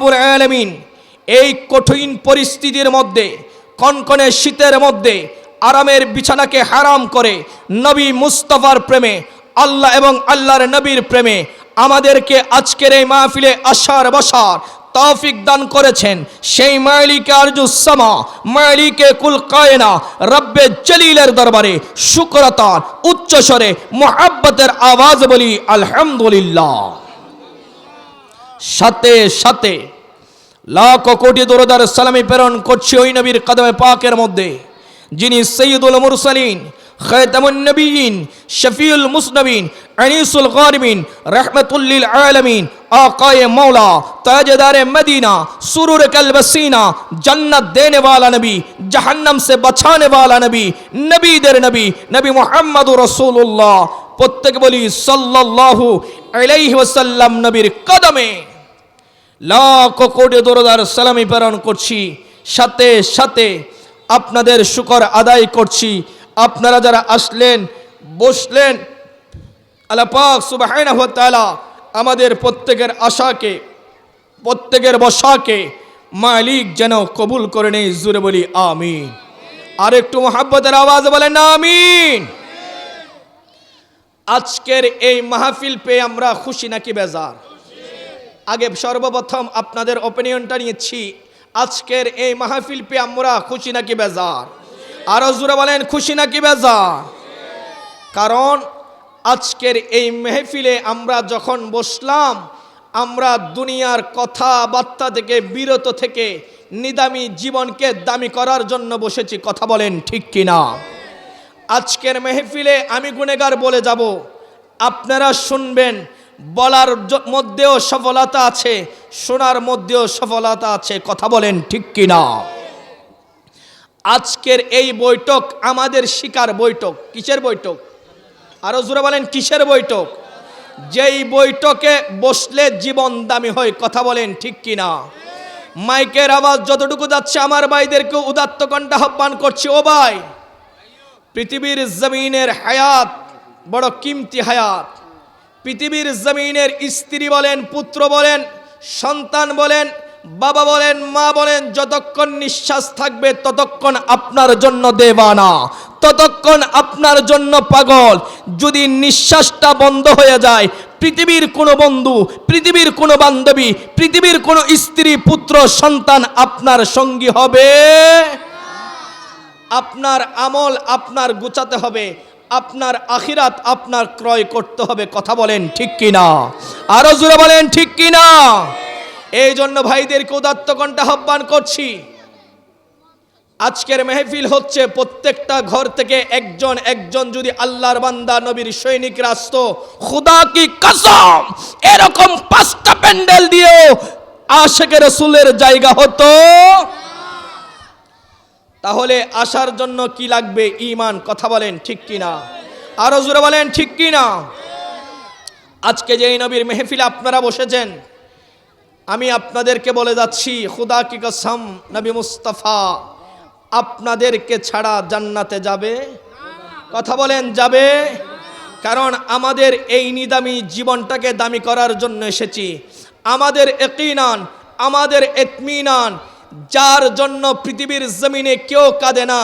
রব্বুল আলামিন এই কঠিন পরিস্থিতির মধ্যে, কনকনে শীতের মধ্যে আরামের বিছানাকে হারাম করে নবী মুস্তাফার প্রেমে, আল্লাহ এবং আল্লাহর নবীর প্রেমে আমাদেরকে আজকের এই মাহফিলে আসার বসার তৌফিক দান করেছেন। সেই মালিকে আরজুস সামা, মালিকে কুল কায়না রব্বে জলিলের দরবারে শুকরাতান উচ্চ স্বরে মুহাব্বতের আওয়াজ বলি আলহামদুলিল্লাহ। সাথে সাথে লাখ কোটি দরুদ আর সালামি প্রেরণ করছি ওই নবীর কদমে পাকের মধ্যে, যিনি সৈয়দুল মুরসালিন, খাতামুন নবিয়িন, শফিউল মুসনবিন, আনিসুল গারিবিন, रहमतुल लिल आलमीन, आकाए मौला, ताजदार मदीना, सुरूर कल्ब सीना, जन्नत देने वाला नबी, जहन्नम से बचाने वाला नबी, नबी दर नबी, नबी मुहम्मद रसूलुल्लाह, प्रत्येक बोली सल्लल्लाहु अलैहि वसल्लम नबीर कदमे लाख कोटी दरूद আর সালামি প্রেরণ করছি। সাথে সাথে আপনাদের শুকর আদায় করছি। আপনারা যারা আসলেন, বসলেন, আল্লাহ পাক সুবহানাহু ওয়া তাআলা আমাদের প্রত্যেকের আশাকে, প্রত্যেকের বসাকে মালিক যেন কবুল করে নেয়। জোরে বলি আমিন। আর একটু মুহাব্বতের আওয়াজ বলেন আমিন। আজকের এই মাহফিল পেয়ে আমরা খুশি নাকি বেজার? আগে সর্বপ্রথম আপনাদের ওপিনিয়নটা নিয়েছি। আজকের এই মাহফিল পেয়ে আমরা খুশি নাকি বেজার? আরো জোরে বলেন খুশি নাকি বেজার? কারণ আজকের এই মেহফিলে আমরা যখন বসলাম, আমরা দুনিয়ার কথাবার্তা থেকে বিরত থেকে নিদামি জীবনকে দামি করার জন্য বসেছি। কথা বলেন ঠিক কিনা? আজকের মেহফিলে আমি গুনেগার বলে যাব, আপনারা শুনবেন। বলার মধ্যেও সফলতা আছে, শোনার মধ্যেও সফলতা আছে। কথা বলেন ঠিক কিনা? আজকের এই বৈঠক আমাদের শিকার বৈঠক। কিসের বৈঠক? আরো জোরে বলেন কিসের বৈঠক? যেই বৈঠকে বসলে জীবন দামি হয়। কথা বলেন ঠিক কিনা? মাইকের আওয়াজ যতটুকু যাচ্ছে আমার ভাইদেরকে উদাত্ত কণ্ঠে আহ্বান করছি, ও ভাই, পৃথিবীর জমিনের হায়াত বড় কিমতি হায়াত। পৃথিবীর জমিনের স্ত্রী বলেন, পুত্র বলেন, সন্তান বলেন, বাবা বলেন, মা বলেন, যতক্ষণ নিঃশ্বাস থাকবে ততক্ষণ আপনার জন্য দেওয়ানা, ততক্ষণ আপনার জন্য পাগল। যদি নিঃশ্বাসটা বন্ধ হয়ে যায়, পৃথিবীর কোনো বন্ধু, পৃথিবীর কোনো বান্ধবী, পৃথিবীর কোনো স্ত্রী, পুত্র, সন্তান আপনার সঙ্গী হবে? আপনার আমল আপনার গুছাতে হবে, আপনার আখিরাত আপনার ক্রয় করতে হবে। কথা বলেন ঠিক কিনা? আরো জোরে বলেন ঠিক কিনা? এই জন্য ভাইদেরকে উদাত্ত কণ্ঠে আহ্বান করছি। আজকের মেহফিল হচ্ছে প্রত্যেকটা ঘর থেকে একজন একজন যদি আল্লাহর বান্দা নবীর সৈনিকরা আসতো, খুদা কি কসম এরকম 5টা প্যান্ডেল দিয়েও আশিকে রাসূলের জায়গা হতো। তাহলে আসার জন্য কি লাগবে? ঈমান। কথা বলেন ঠিক কিনা? আরো জোরে বলেন ঠিক কিনা? আজকে যে নবীর মেহফিলে আপনারা বসেছেন, আমি আপনাদেরকে বলে যাচ্ছি, খুদা কি কসম নবী মুস্তাফা আপনাদেরকে ছাড়া জান্নাতে যাবে? কথা বলেন যাবে? কারণ আমাদের এই নিদামি জীবনটাকে দামি করার জন্য এসেছি। আমাদের ইয়াকিনান, আমাদের ইতমিনান, যার জন্য পৃথিবীর জমিনে কেউ কাঁদে না,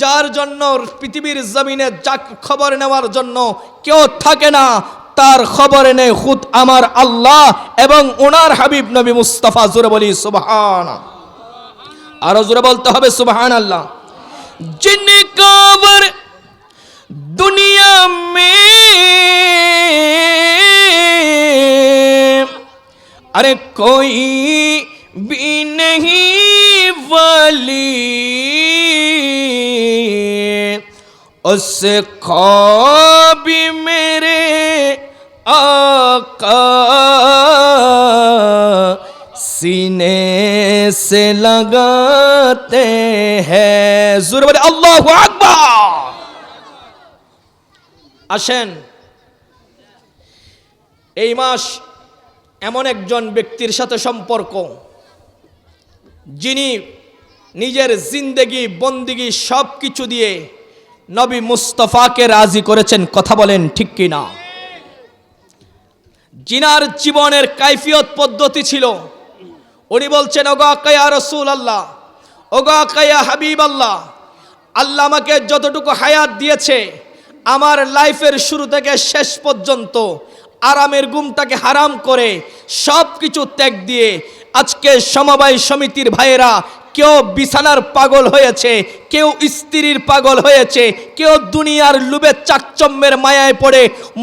যার জন্য পৃথিবীর জমিনে খবর নেওয়ার জন্য কেউ থাকে না, তার খবরে নেই খুদ আমার আল্লাহ এবং ওনার হাবিব নবী মুস্তাফা। জোরে বলি সুবহানাল্লাহ। আরো জোরে বলতে হবে সুবহানাল্লাহ। जिन्ने काबर दुनिया में अरे कोई भी नहीं वाली, उस ख्वाब मेरे आका सीने से लगाते हैं। जोर बोले अल्लाहु আকবার। আসেন, এই মাস এমন একজন ব্যক্তির সাথে সম্পর্ক যিনি নিজের জিন্দেগি বন্দিগি সব কিছু দিয়ে নবী মুস্তাফাকে রাজি করেছেন। কথা বলেন ঠিক কিনা? জিনার জীবনের কাইফিয়ত পদ্ধতি ছিল, উনি বলছেন, ওগো আকা ইয়া রাসূলুল্লাহ, ওগো আকা ইয়া হাবিবাল্লাহ, আল্লাহ আমাকে যতটুকু হায়াত দিয়েছে, আমার লাইফের শুরু থেকে শেষ পর্যন্ত আরামের ঘুমটাকে হারাম করে সব কিছু ত্যাগ দিয়ে আজকে সমবায় সমিতির ভাইয়েরা কেউ বিছানার পাগল হয়েছে, কেউ স্ত্রীর পাগল হয়েছে, কেউ দুনিয়ার লোভে চাকচম্যের মায়ায় পড়ে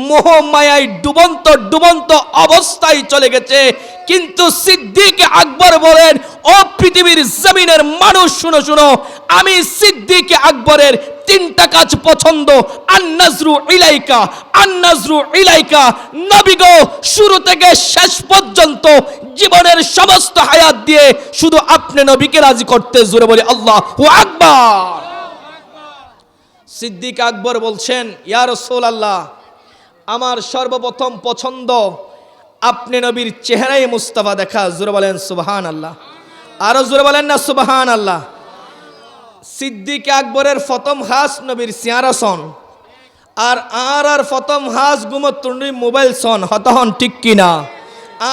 মোহ মায়ায় ডুবন্ত ডুবন্ত অবস্থায় চলে গেছে। কিন্তু সিদ্দিক আকবর বলেন, ও পৃথিবীর জমিনের মানুষ শুনো শুনো, আমি সিদ্দিক আকবরের তিনটা কাজ পছন্দ। আন-নাজরু ইলাইকা, আন-নাজরু ইলাইকা। নবী গো, শুরু থেকে শেষ পর্যন্ত জীবনের সমস্ত হায়াত দিয়ে শুধু আপনি নবীকে রাজি করতে। জোরে বলি আল্লাহু আকবার। সিদ্দিক আকবর বলছেন, ইয়া রাসূলুল্লাহ, আমার সর্বপ্রথম পছন্দ আপনি নবীর চেহারায় মুস্তাফা দেখা। জোরে বলেন সুবহানাল্লাহ। আরো জোরে বলেন না সুবহানাল্লাহ। সিদ্দিক আকবরের প্রথম হাস নবীর সিয়ারাসন, আর প্রথম হাস গুমতুন্ডি মোবাইল সন হতহন, ঠিক কিনা?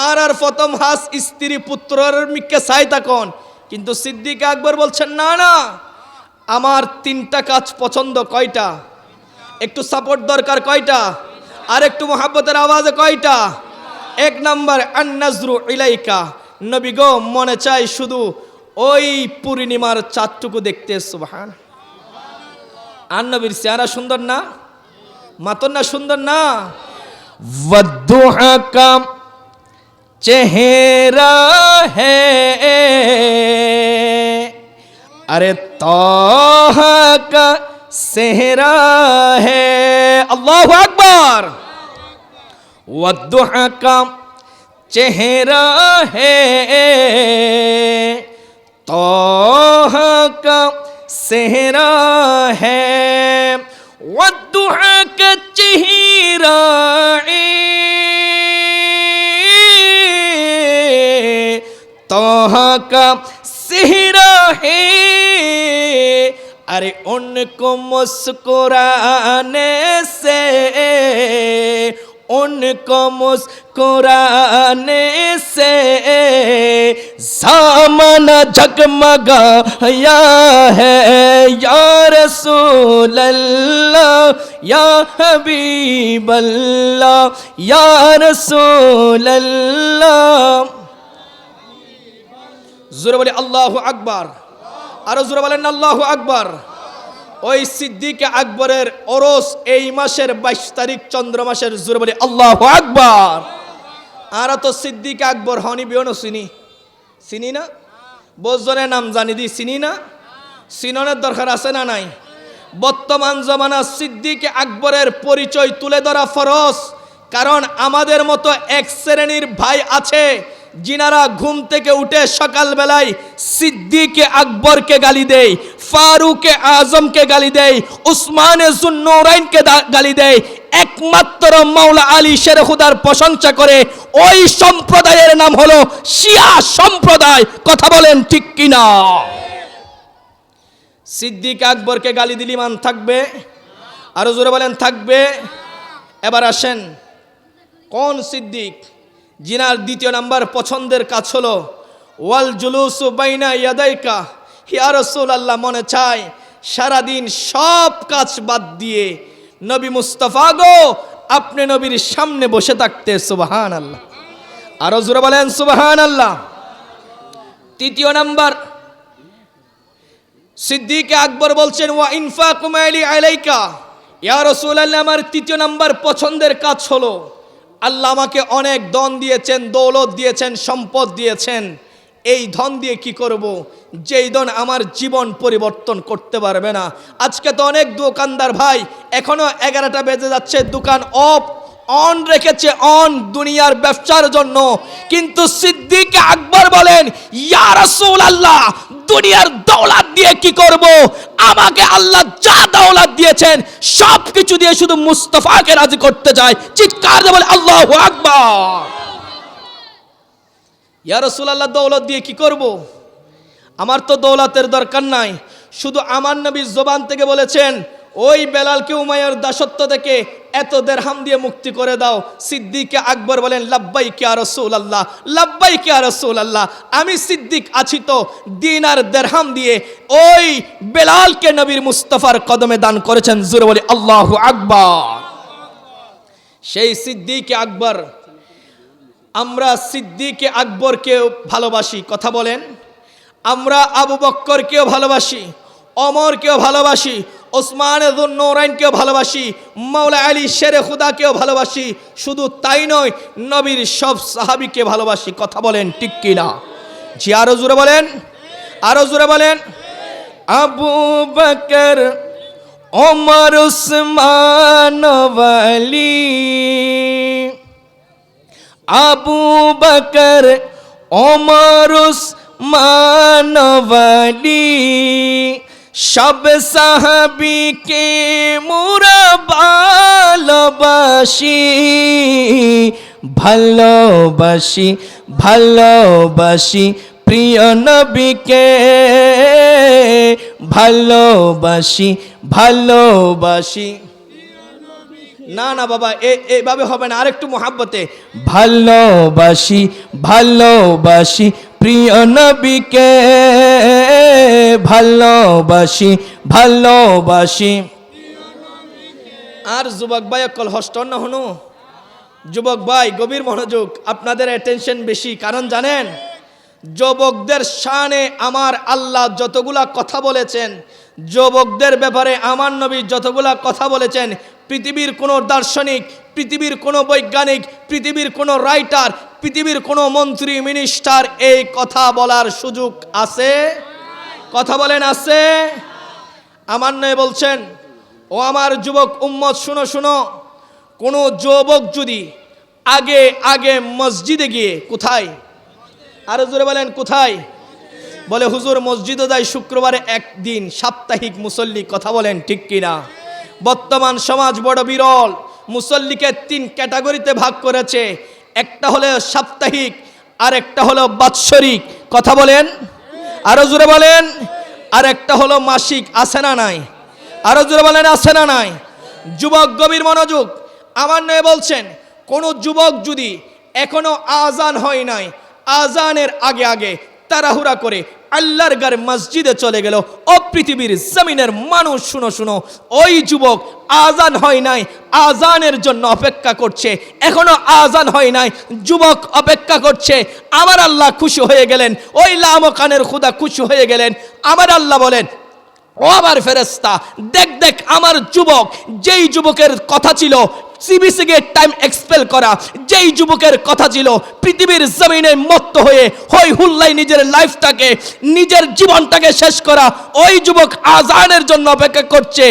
আর প্রথম হাস স্ত্রী পুত্রের মিকে চাই তখন। কিন্তু সিদ্দিক আকবর বলছেন, না না, আমার তিনটা কাজ পছন্দ। কয়টা? একটু সাপোর্ট দরকার। কয়টা? আর একটু মোহাব্বতের আওয়াজে কয়টা? এক নাম্বার, আন-নাজরু ইলাইকা। নবী গো, মনে চাই শুধু ওই পূর্ণিমার চাঁদটুকু দেখতে। সুবহান। আর নবীর চেহারা সুন্দর না? মাতন না সুন্দর না? ওয়াদুহা কা চেহারা হে, আরে তাহা কা সেহরা হে। আল্লাহু আকবার। ওয়াদুহা কা চেহারা হে, ताहा का सेहरा है, वद्दुहा का चेहरा ताहा का सेहरा है। अरे उनको मुस्कुराने से, उनको मुस्कुराने से ज़माना जगमगाया है। या रसूल अल्लाह, या हबीब अल्लाह, या रसूल अल्लाह। जोरे बोले अल्लाहु আকবার। আরো জোরে বলেন আল্লাহু আকবার। ওই সিদ্দিক আকবরের ওরস এই মাসের 22 তারিখ চন্দ্র মাসের। জোরে বলি আল্লাহু আকবার। আর তো সিদ্দিক আকবর হনি বিয়নো চিনি না? বজনের নাম জানি দি চিনি না? চিননের দরকার আছে না নাই? বর্তমান জমানা সিদ্দিক আকবরের পরিচয় তুলে ধরা ফরজ। কারণ আমাদের মতো এক শ্রেণীর ভাই আছে जिनारा घूम থেকে उठे सकाल बेलाय सिद्दीक আকবর के गाली दे, फारूक आजम के गाली दे, उस्मान जुन्नूरैन के गाली दे, एकमात्र मौला आली शेर खुदार प्रशंसा करे। ওই সম্প্রদায়ের নাম হলো শিয়া সম্প্রদায়। কথা বলেন ঠিক কিনা? সিদ্দিক আকবরকে গালি দিলি মান থাকবে? আরো জোরে বলেন থাকবে? এবার আসেন, কোন সিদ্দিক जिनार द्वितीय नम्बर पछंदेर काज हलो ওয়াল জুলুসু বাইনা ইয়াদাইকা। ইয়া রাসূলুল্লাহ, মনে চায় সারা দিন সব কাজ বাদ দিয়ে নবী মুস্তাফা গো আপনি নবীর সামনে বসে থাকতে। সুবহানাল্লাহ। আরো জোরে বলেন সুবহানাল্লাহ। তৃতীয় নাম্বার সিদ্দিক আকবর বলছেন, ওয়া ইনফাকু মালি আলাইকা। ইয়া রাসূলুল্লাহ, আমার তৃতীয় নাম্বার পছন্দের কাজ হলো আল্লাহ আমাকে অনেক ধন দিয়েছেন, দৌলত দিয়েছেন, সম্পদ দিয়েছেন। এই ধন দিয়ে কি করব? যেই ধন আমার জীবন পরিবর্তন করতে পারবে না। আজকে তো অনেক দোকানদার ভাই এখনো 11টা বেজে যাচ্ছে, দোকান অফ অন রেখেছে, অন দুনিয়ার ব্যবসার জন্য। কিন্তু সিদ্দিক আকবর বলেন, ইয়া রাসূলুল্লাহ, দুনিয়ার দৌলত দিয়ে কি করব? আমাকে আল্লাহ যা দৌলত দিয়েছেন সব কিছু দিয়ে শুধু মুস্তাফাকে রাজি করতে চাই। চিৎকার দিয়ে বলে আল্লাহু আকবার। ইয়া রাসূলুল্লাহ, দৌলত দিয়ে কি করব? আমার তো দৌলতের দরকার নাই। শুধু আমার নবী জবান থেকে বলেছেন, ওই বেলালকে উমাইয়ার দাসত্ব থেকে এত দিরহাম দিয়ে মুক্তি করে দাও। সিদ্দিক আকবর বলেন লাব্বাইক ইয়া রাসূলুল্লাহ, লাব্বাইক ইয়া রাসূলুল্লাহ, আমি সিদ্দিক আছি তো দিনার দিরহাম দিয়ে ওই বেলালকে নবীর মুস্তাফার কদমে দান করেছেন। জোরে বলি আল্লাহু আকবার। সেই সিদ্দিক আকবর, আমরা সিদ্দিক আকবরকেও ভালোবাসি, কথা বলেন। আমরা আবু বক্করকেও ভালোবাসি, ওমরকেও ভালোবাসি, ওসমান যুন নূরাইনকেও ভালোবাসি, মাওলা আলী শেরে খুদাকেও ভালোবাসি। শুধু তাই নয়, নবীর সব সাহাবীকে ভালোবাসি, কথা বলেন ঠিক কি না? জি, আরো জোরে বলেন, আরো জোরে বলেন। আবু বকর, ওমর, উসমান, আলী, আবু বকর, ওমর, উসমান, আলী, সব সাহাবীকে মোরা ভালোবাসি, ভালোবাসি, ভালোবাসি প্রিয় নবীকে, ভালোবাসি, ভালোবাসি। না না বাবা, এভাবে হবে না, আরেকটু মোহাব্বতে। ভালোবাসি, ভালোবাসি প্রিয় নবীকে, ভালোবাসি, ভালোবাসি। আর যুবক ভাই অকল হস্টন না হনু, যুবক ভাই গভীর মনোযোগ, আপনাদের অ্যাটেনশন বেশি। কারণ জানেন, যুবকদের শানে আমার আল্লাহ যতগুলা কথা বলেছেন, যুবকদের ব্যাপারে আমার নবী যতগুলা কথা বলেছেন, পৃথিবীর কোনো দার্শনিক, পৃথিবীর কোনো বৈজ্ঞানিক, পৃথিবীর কোনো রাইটার, পৃথিবীর কোনো মন্ত্রী মিনিস্টার এই কথা বলার সুযোগ আছে? কথা বলেন, আছে? আমার নয় বলছেন, ও আমার যুবক উম্মত শুনো শুনো, কোনো যুবক যদি আগে আগে মসজিদে গিয়ে, কোথায়, আরো জোরে বলেন কোথায়, বলে হুজুর মসজিদে যায় শুক্রবারে একদিন, সাপ্তাহিক মুসল্লি, কথা বলেন ঠিক কিনা? বর্তমান সমাজ বড় বিরল, মুসল্লিকে 3 ক্যাটাগরিতে ভাগ করেছে, একটা হলো সাপ্তাহিক, আর একটা হলো বাৎসরিক, কথা বলেন, আরো জোরে বলেন, আর একটা হলো মাসিক, আছে না নাই? আরো জোরে বলেন, আছে না নাই? যুবক গভীর মনোযোগ, আমার নয় বলছেন, কোন যুবক যদি এখনো আজান হয় নাই, আজানের আগে আগে তাড়াহুড়া করে আল্লাহর ঘর মসজিদে চলে গেল, ও পৃথিবীর জমিনের মানুষ শুনো শুনো, ওই যুবক আজান হয় নাই, আজানের জন্য অপেক্ষা করছে, এখনো আজান হয় নাই, যুবক অপেক্ষা করছে। আমার আল্লাহ খুশি হয়ে গেলেন, ওই লামকানের খুদা খুশি হয়ে গেলেন। আমার আল্লাহ বলেন, ও আমার ফেরেশতা, দেখ দেখ আমার যুবক, যেই যুবকের কথা ছিল সিবিসি গিয়ে টাইম এক্সপেল করা, যেই যুবকের কথা ছিল পৃথিবীর জমিনে মত্ত হয়ে হই হুল্লাই নিজের লাইফটাকে, নিজের জীবনটাকে শেষ করা, ওই যুবক আজানের জন্য অপেক্ষা করছে।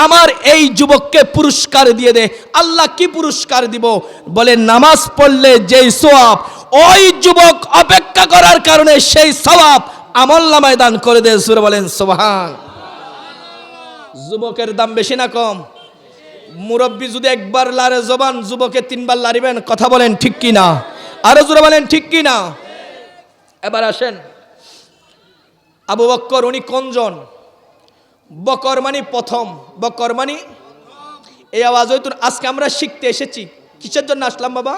আমার এই যুবককে পুরস্কার দিয়ে দে। আল্লাহ কি পুরস্কার দিব? বলে নামাজ পড়লে যেই সওয়াব, ওই যুবক অপেক্ষা করার কারণে সেই সওয়াব আমলনামায় দান করে দে। সূরা বলেন সুবহান। যুবকের দাম বেশি না কম? মুরব্বী যদি একবার লারে জবান, যুবকে 3 বার লারিবেন, কথা বলেন ঠিক কি না? আরো জোরে বলেন ঠিক কি না? এবার আসেন, আবু বকর উনি কোনজন? বকর মানে প্রথম, বকর মানে, এই আওয়াজ হয়তো আজকে আমরা শিখতে এসেছি। কিসের জন্য আসলাম বাবা?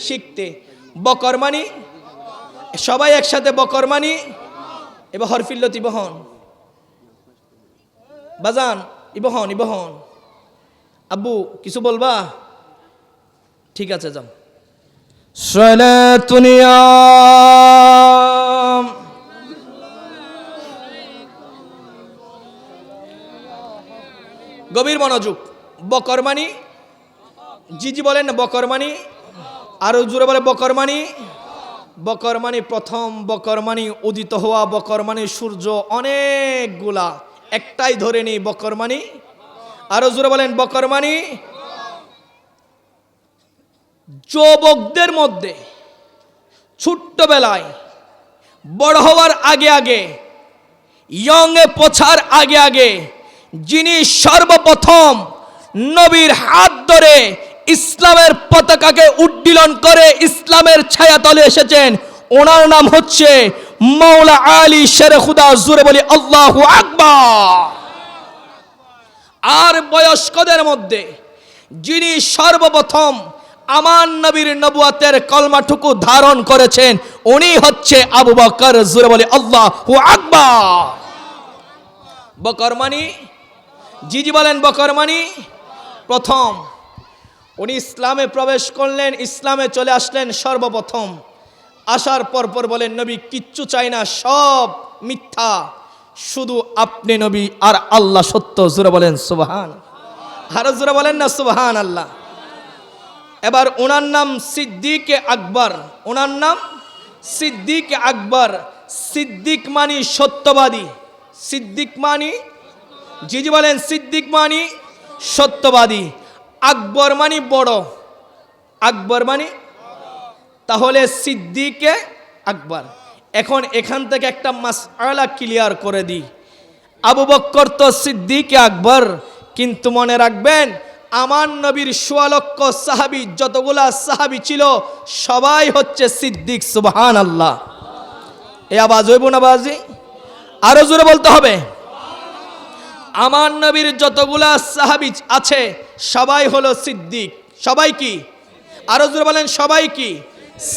শিখতে। বকর মানে সবাই একসাথে, বকর মানে এবার হরফিল্লত ইবহন, বাজান ইবহন, ইবহন। আব্বু কিছু বলবা? ঠিক আছে, যাও। সালাতুন ইয়া গভীর মনোযোগ। বকরমানি, জি বলেন না, বকরমানি, আরো জোরে বলে বকরমানি। বকরমানি প্রথম, বকরমানি উদিত হওয়া, বকরমানি সূর্য অনেকগুলা, একটাই ধরে নেই বকরমানি। আরো জোরে বলেন বকরমানি। যুবকদের মধ্যে ছোট্টবেলায় বড় হওয়ার আগে আগে, ইয়ং এ পৌঁছার আগে আগে, যিনি সর্বপ্রথম নবীর হাত ধরে ইসলামের পতাকাকে উড্ডীলন করে ইসলামের ছায়াতলে এসেছেন, ওনার নাম হচ্ছে মাওলা আলী শেরে খুদা। জোরে বলি আল্লাহু আকবার। আর বয়স্কদের মধ্যে যিনি সর্বপ্রথম আমার নবীর নবুয়তের কলমাটুকু ধারণ করেছেন উনি হচ্ছে আবু বকর। জোরে বলে আল্লাহু আকবার। বকর মানে জি বলেন, বকর মানে প্রথম। উনি ইসলামে প্রবেশ করলেন, ইসলামে চলে আসলেন সর্বপ্রথম। আসার পর বলেন নবী কিচ্ছু চাই না, সব মিথ্যা, শুধু আপনি নবী আর আল্লাহ সত্য। জোরে বলেন সুবহান। আরো জোরে বলেন না সুবহান আল্লাহ। এবার ওনার নাম সিদ্দিক আকবর। ওনার নাম সিদ্দিক আকবর। সিদ্দিক মানি সত্যবাদী। সিদ্দিক মানি জি বলেন, সিদ্দিক মানি সত্যবাদী। আকবর মানি বড়। আকবর মানি, তাহলে সিদ্দিকে আকবর। এখন এখান থেকে একটা মাসআলা ক্লিয়ার করে দিই। আবু বকর তো সিদ্দিকে আকবর, কিন্তু মনে রাখবেন আমার নবীর ১৬ লক্ষ সাহাবী, যতগুলা সাহাবী ছিল সবাই হচ্ছে সিদ্দিক। সুবহানাল্লাহ। এই আওয়াজ হইব না বাজি? আরো জোরে বলতে হবে। আমার নবীর যতগুলা সাহাবী আছে সবাই হলো সিদ্দিক। সবাই কি? আরো জোরে বলেন, সবাই কি?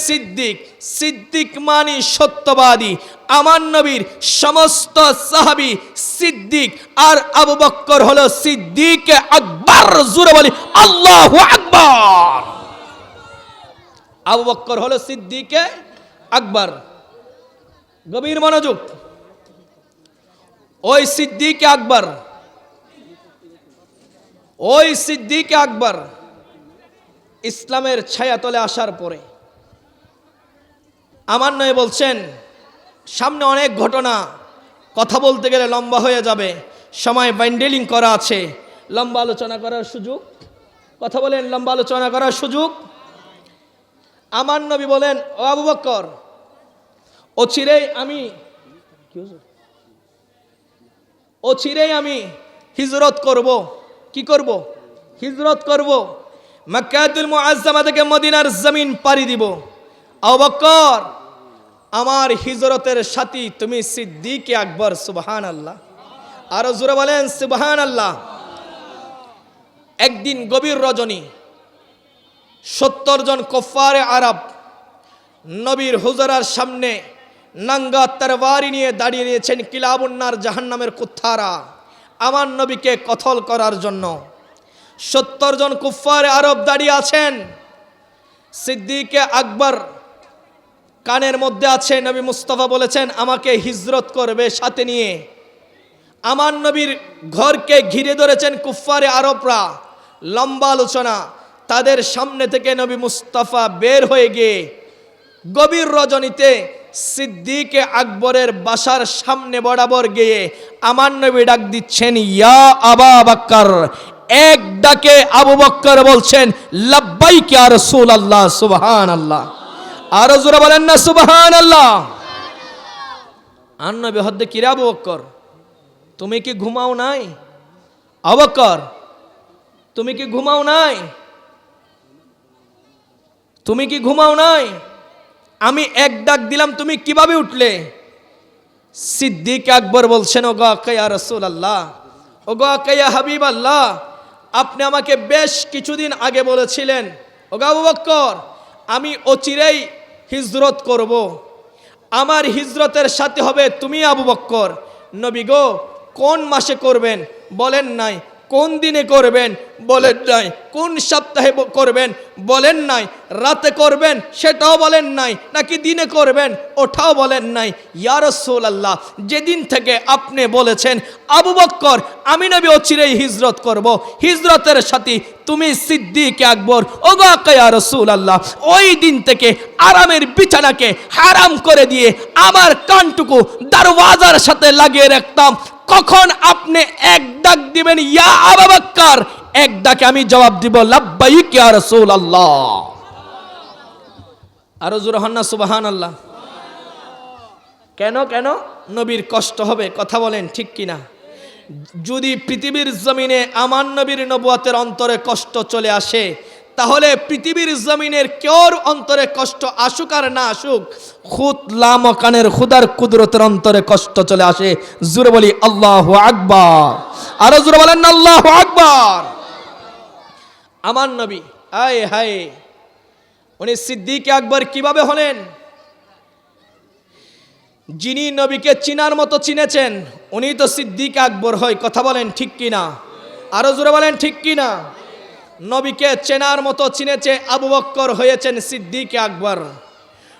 সিদ্দিক। সিদ্দিক মানে সত্যবাদী। আমার নবীর সমস্ত সাহাবী সিদ্দিক, আর আবু বকর হলো সিদ্দিক আকবর। জোরে বলি আল্লাহু আকবার। আবু বকর হলো সিদ্দিক আকবর। গভীর মনোযোগ। ওই সিদ্দিক আকবর, ওই সিদ্দিক আকবর ইসলামের ছায়াতলে আসার পরে আমার নয় বলছেন, সামনে অনেক ঘটনা, কথা বলতে গেলে লম্বা হয়ে যাবে, সময় বাইন্ডেলিং করা আছে, লম্বা আলোচনা করার সুযোগ, কথা বলেন, লম্বা আলোচনা করার সুযোগ। আমার নবী বলেন, ও আবু বকর, অচিরেই আমি হিজরত করব। কি করব? হিজরত করব। মক্কাতুল মুআজ্জামা থেকে মদিনার জমিন পাড়ি দিব। আবু বকর, আমার হিজরতের সাথী তুমি সিদ্দিক আকবর। সুবহানাল্লাহ। আরো জোরে বলেন সুবহানাল্লাহ। একদিন গভীর রজনী 70 জন কুফারে আরব নবীর হুজরার সামনে নাঙ্গা তরবারি নিয়ে দাঁড়িয়ে রয়েছেন। কিলাবুন্নার জাহান্নামের কুত্তারা আমার নবীকে কতল করার জন্য 70 জন কুফারে আরব দাঁড়িয়ে আছেন। সিদ্দিক আকবর কানের মধ্যে আছে, নবী মুস্তাফা বলেছেন আমাকে হিজরত করবে সাথে নিয়ে। আমার নবীর ঘরকে ঘিরে ধরেছেন কুফারে আরবরা। লম্বা আলোচনা। তাদের সামনে থেকে নবী মুস্তাফা বের হয়ে গিয়ে গভীর রজনীতে সিদ্দিক আকবরের বাসার সামনে বরাবর গিয়ে আমার নবী ডাক দিচ্ছেন, ইয়া আবা বকর। এক ডাকে আবু বকর বলছেন, লাব্বাইক ইয়া রাসূলুল্লাহ। সুবহানাল্লাহ। আরো জোরে বলেন না সুবহানাল্লাহ। আর নবী হদ্দে, কিরে আবু বকর, তুমি কি ঘুমাও নাই? আবু বকর, তুমি কি ঘুমাও নাই? তুমি কি ঘুমাও নাই? আমি এক ডাক দিলাম, তুমি কিভাবে উঠলে? সিদ্দিক আকবর বলছেন, ও গো ইয়া রাসূলুল্লাহ, ও গো ইয়া হাবিবাল্লাহ, আপনি আমাকে বেশ কিছুদিন আগে বলেছিলেন, ও গো আবু বকর, আমি অচিরেই হিজরত করব। আমার হিজরতের সাথে হবে তুমি আবু বকর। নবী গো, কোন মাসে করবেন বলেন নাই, কোন দিনে করবেন বলেন নাই, কোন সপ্তাহে করবেন বলেন নাই, রাতে করবেন সেটাও বলেন নাই, নাকি দিনে করবেন ওটাও বলেন নাই। ইয়া রাসূলুল্লাহ, যেদিন থেকে আপনি বলেছেন আবু বকর আমি নবী অচিরেই হিজরত করব, হিজরতের সাথে তুমি সিদ্দিক আকবর, ও গো ইয়া রাসূলুল্লাহ, ওই দিন থেকে আরামের বিছানাকে হারাম করে দিয়ে আমার কানটুকু দরওয়াজার সাথে লাগিয়ে রাখতাম। কখন আপনি এক ডাক দিবেন ইয়া আবু বকর, এক ডাকে আমি জবাব দিব লাব্বাইক ইয়া রাসূলুল্লাহ। আরো জোরে হন না সুবহানাল্লাহ। কেন কেন নবীর কষ্ট হবে? কথা বলেন ঠিক কিনা? যদি পৃথিবীর জমিনে আমার নবীর নবুয়তের অন্তরে কষ্ট চলে আসে, তাহলে পৃথিবীর জমিনের কেউর অন্তরে কষ্ট আসুক আর না আসুক, খুদ লামকানের খুদার কুদরতের অন্তরে কষ্ট চলে আসে। জোরে বলি আল্লাহু আকবার, আরো জোরে বলেন না আল্লাহু আকবার। আমার নবী, আয় হায়, উনি সিদ্দিক আকবর কিভাবে হলেন? যিনি নবীকে চিনার মতো চিনেছেন উনি তো সিদ্দিক আকবর হয়। কথা বলেন ঠিক কিনা? আরো জোরে বলেন ঠিক কিনা? নবীকে চেনার মতো চিনেছে আবু বকর, হয়েছেন সিদ্দিক আকবর।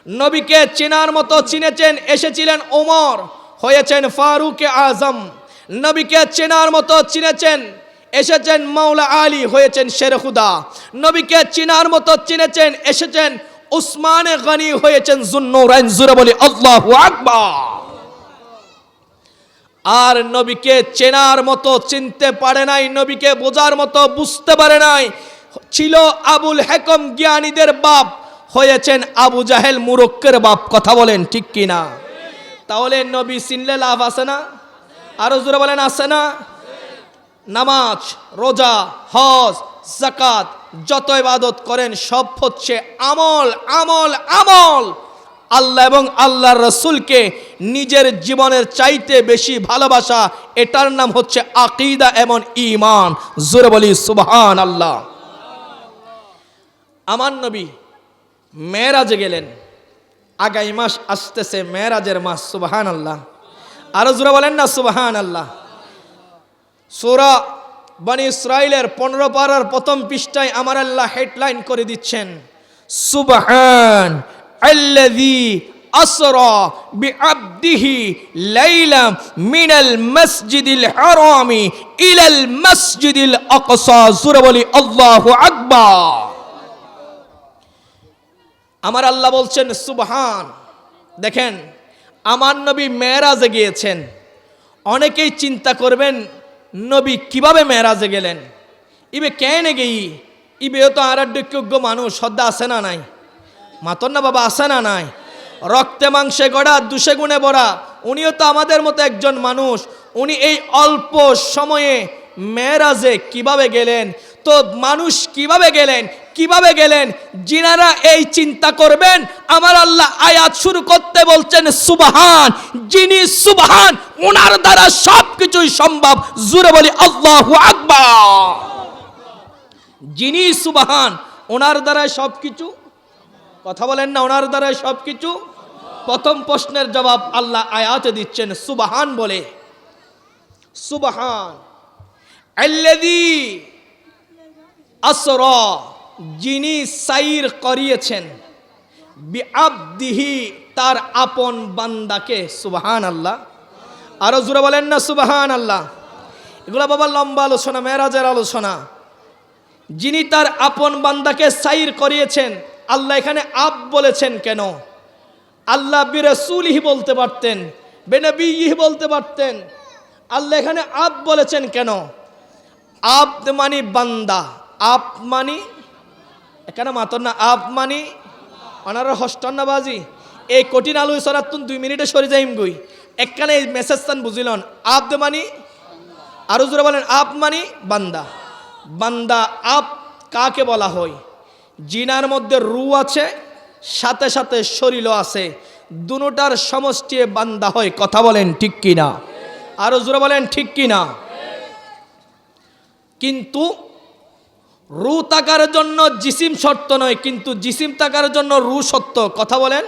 নবীকে চেনার মতো চিনেছেন, এসেছিলেন ওমর, হয়েছেন ফারুক আজম। নবীকে চেনার মতো চিনেছেন, এসেছেন মাওলা আলী, হয়েছেন শের খুদা। নবীকে চেনার মতো চিনেছেন, এসেছেন উসমান গনি, হয়েছেন যুন্নুরাইন। জোরে বলি আল্লাহু আকবার। আর নবীকে চেনার মতো চিনতে পারে নাই, নবীকে বোঝার মতো বুঝতে পারে নাই, ছিল আবুল হেকম জ্ঞানীদের বাপ, হয়েছেন আবু জাহেল মুরক্কের বাপ। কথা বলেন ঠিক কিনা? তাহলে নবী চিনলে লাভ আছে না? আরো জোরে বলেন আছে না? নামাজ, রোজা, হজ, যাকাত, যত ইবাদত করেন সব হচ্ছে আমল, আমল, আমল। আল্লাহ এবং আল্লাহর রাসূলকে নিজের জীবনের চাইতে বেশি ভালোবাসা, এটার নাম হচ্ছে আকীদা এবং ঈমান। জোরে বলি সুবহানাল্লাহ। আমার নবী মেরাজে গেলেন, আগামী মাস আসতেছে মেরাজের মাস। সুবহানাল্লাহ, আরো জোরে বলেন না সুবহানাল্লাহ। সূরা বনী ইসরাইলের 15 পারার প্রথম পৃষ্ঠায় আমার আল্লাহ হেডলাইন করে দিচ্ছেন, সুবহান আল্লাযী আসরা বিআবদিহি লাইলাম মিনাল মাসজিদিল হারামি ইলাল মাসজিদিল আকসা। জোরে বলি আল্লাহু আকবার। আমার আল্লাহ বলছেন সুবহান। দেখেন, আমার নবী মেরাজে গিয়েছেন। অনেকেই চিন্তা করবেন নবী কিভাবে মেরাজে গেলেন, ইবে কেন গেই, ইবেও তো আরাধ্যযোগ্য মানুষ, শ্রদ্ধা আছে না নাই? মাতন না বাবা, আছে না নাই? রক্তে মাংসে গড়া, দুষে গুণে ভরা, উনিও তো আমাদের মতো একজন মানুষ। উনি এই অল্প সময়ে মেরাজে কিভাবে গেলেন? তো মানুষ কিভাবে গেলেন, কিভাবে গেলেন? যিনারা এই চিন্তা করবেন, আমার আল্লাহ আয়াত শুরু করতে বলছেন সুবহান। যিনি সুবহান, ওনার দ্বারা সবকিছুই সম্ভব। জোরে বলি আল্লাহু আকবার। যিনি সুবহান, ওনার দ্বারা সবকিছু। কথা বলেন না, ওনার দ্বারা সবকিছু। প্রথম প্রশ্নের জবাব আল্লাহ আয়াতে দিচ্ছেন সুবহান বলে। সুবহান আল্লাযী আসরা, যিনি সাইর করিয়েছেন, বিআবদিহি, তার আপন বান্দাকে। সুবহানাল্লাহ, আরো জোরে বলেন না সুবহানাল্লাহ। এগুলা বাবা লম্বা আলোচনা, মেরাজের আলোচনা। যিনি তার আপন বান্দাকে সাইর করিয়েছেন। আল্লাহ এখানে আব বলেছেন কেন? আল্লাহ বিরাসূলিহি বলতে পারতেন, বিনবিয়িহি বলতে পারতেন। আল্লাহ এখানে আব বলেছেন কেন? আব মানে বান্দা, আপ মানি এখানে মাতন না, আপ মানি অনার হস্টন না বাজি। এই কঠিন আলু সরাতুন 2 মিনিটে সরে যাইম গই, একখানে এই মেসেজটান বুঝিলন। আব মানি, আরো জোরে বলেন, আপ মানি বান্দা। বান্দা আপ কাকে বলা হয়? জিনার মধ্যে রু আছে, সাথে সাথে শরীরও আছে, দুটোটার সমষ্টি বান্দা হয়। কথা বলেন ঠিক কিনা? আরো জোরে বলেন ঠিক কিনা? কিন্তু রু থাকার জন্য জিসিম শর্ত নয়, কিন্তু জিসিম থাকার জন্য রু সত্য। কথা বলেন,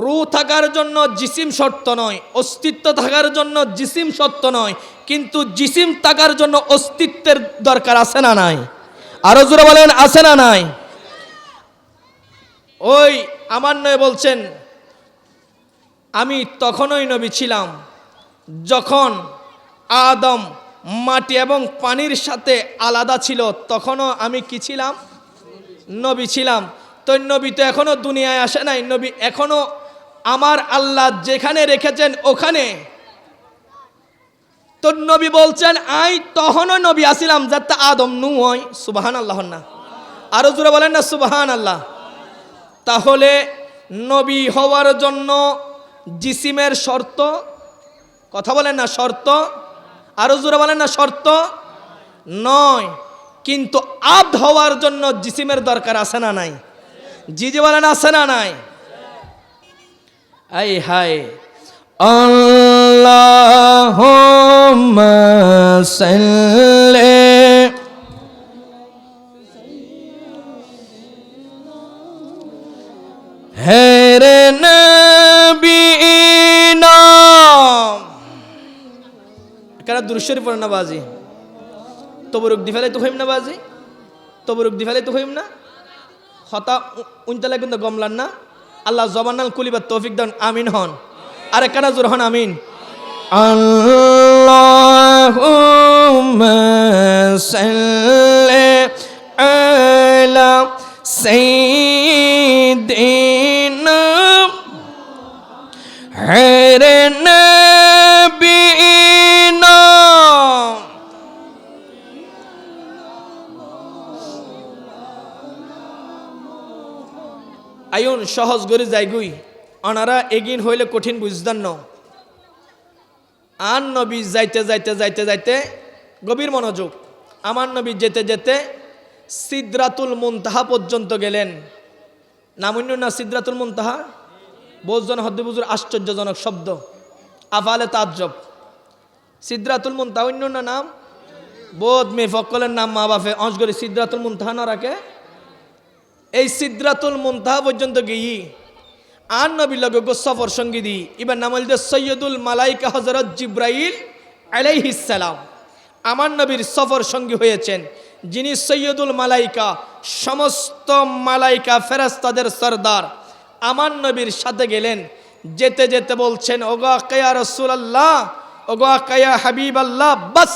রু থাকার জন্য জিসিম শর্ত নয়, অস্তিত্ব থাকার জন্য জিসিম সত্য নয়, কিন্তু জিসিম থাকার জন্য অস্তিত্বের দরকার আছে না নাই? আরো জোরে বলেন আছে না নাই? ওই আমার নয় বলছেন, আমি তখনই নবী ছিলাম যখন আদম মাটি এবং পানির সাথে আলাদা ছিল, তখনও আমি কি ছিলাম? নবী ছিলাম। তো নবী তো এখনো দুনিয়ায় আসে নাই, নবী এখনো আমার আল্লাহ যেখানে রেখেছেন ওখানে। তো নবী বলছেন আই তখনও নবী আসিলাম যাতে আদম নু হয়। সুবহানাল্লাহ না, আরো জোরে বলেন না সুবহানাল্লাহ। তাহলে নবী হওয়ার জন্য জিসিমের শর্ত, কথা বলেন না শর্ত, আরো জোরে বলেন না শর্ত নয়, কিন্তু আব্দ হওয়ার জন্য জিসিমের দরকার আছে না নাই? জি জি বলেন, আছে না নাই? আই হাই আল্লাহুম্মা সাল্লি হেরে নবীনা কারা দুরূদ পড়ে না বাজি তবরুক দি ফেলে তো হইম না বাজি তবরুক দি ফেলে তো হইম না হতা উনতালে কিন্তু গমলান না আল্লাহ জবানাল কুলিবার তৌফিক দান আমিন হন আরে কারা জোর হন আমিন আল্লাহুম্মা সাল্লি আলা সাইয়্যিদিনা হেরে নবীনা আয়ুন সহজ করে যাইগুই অনারা এগিন হইলে কঠিন বুঝদান ন আন নবী যাইতে যাইতে যাইতে যাইতে গভীর মনোযোগ আমার নবী যেতে যেতে সিদরাতুল মুনতাহা পর্যন্ত গেলেন নামুন্য না সিদরাতুল মুনতাহা বহুজন হদ্দুবুজুর আশ্চর্যজনক শব্দ আফালে তাজ্জব সিদরাতুল মুনতাহা অন্য না নাম বোধ মে ফকলের নাম মা বাপে অঞ্চগরি সিদরাতুল মুনতাহা না রাখে এই সিদরাতুল মুনতাহা পর্যন্ত গিয়ে আর নবী লগে সফর সঙ্গী দি এবার নাম হল সৈয়দুল মালাইকা হযরত জিব্রাইল আলাইহিস সালাম আমার নবীর সফর সঙ্গী হয়েছেন যিনি সৈয়দুল মালাইকা সমস্ত মালাইকা ফেরেশতাদের সরদার আমার নবীর সাথে গেলেন যেতে যেতে বলছেন ওগো কায়া রাসূলুল্লাহ ওগো কায়া হাবিবাল্লাহ বাস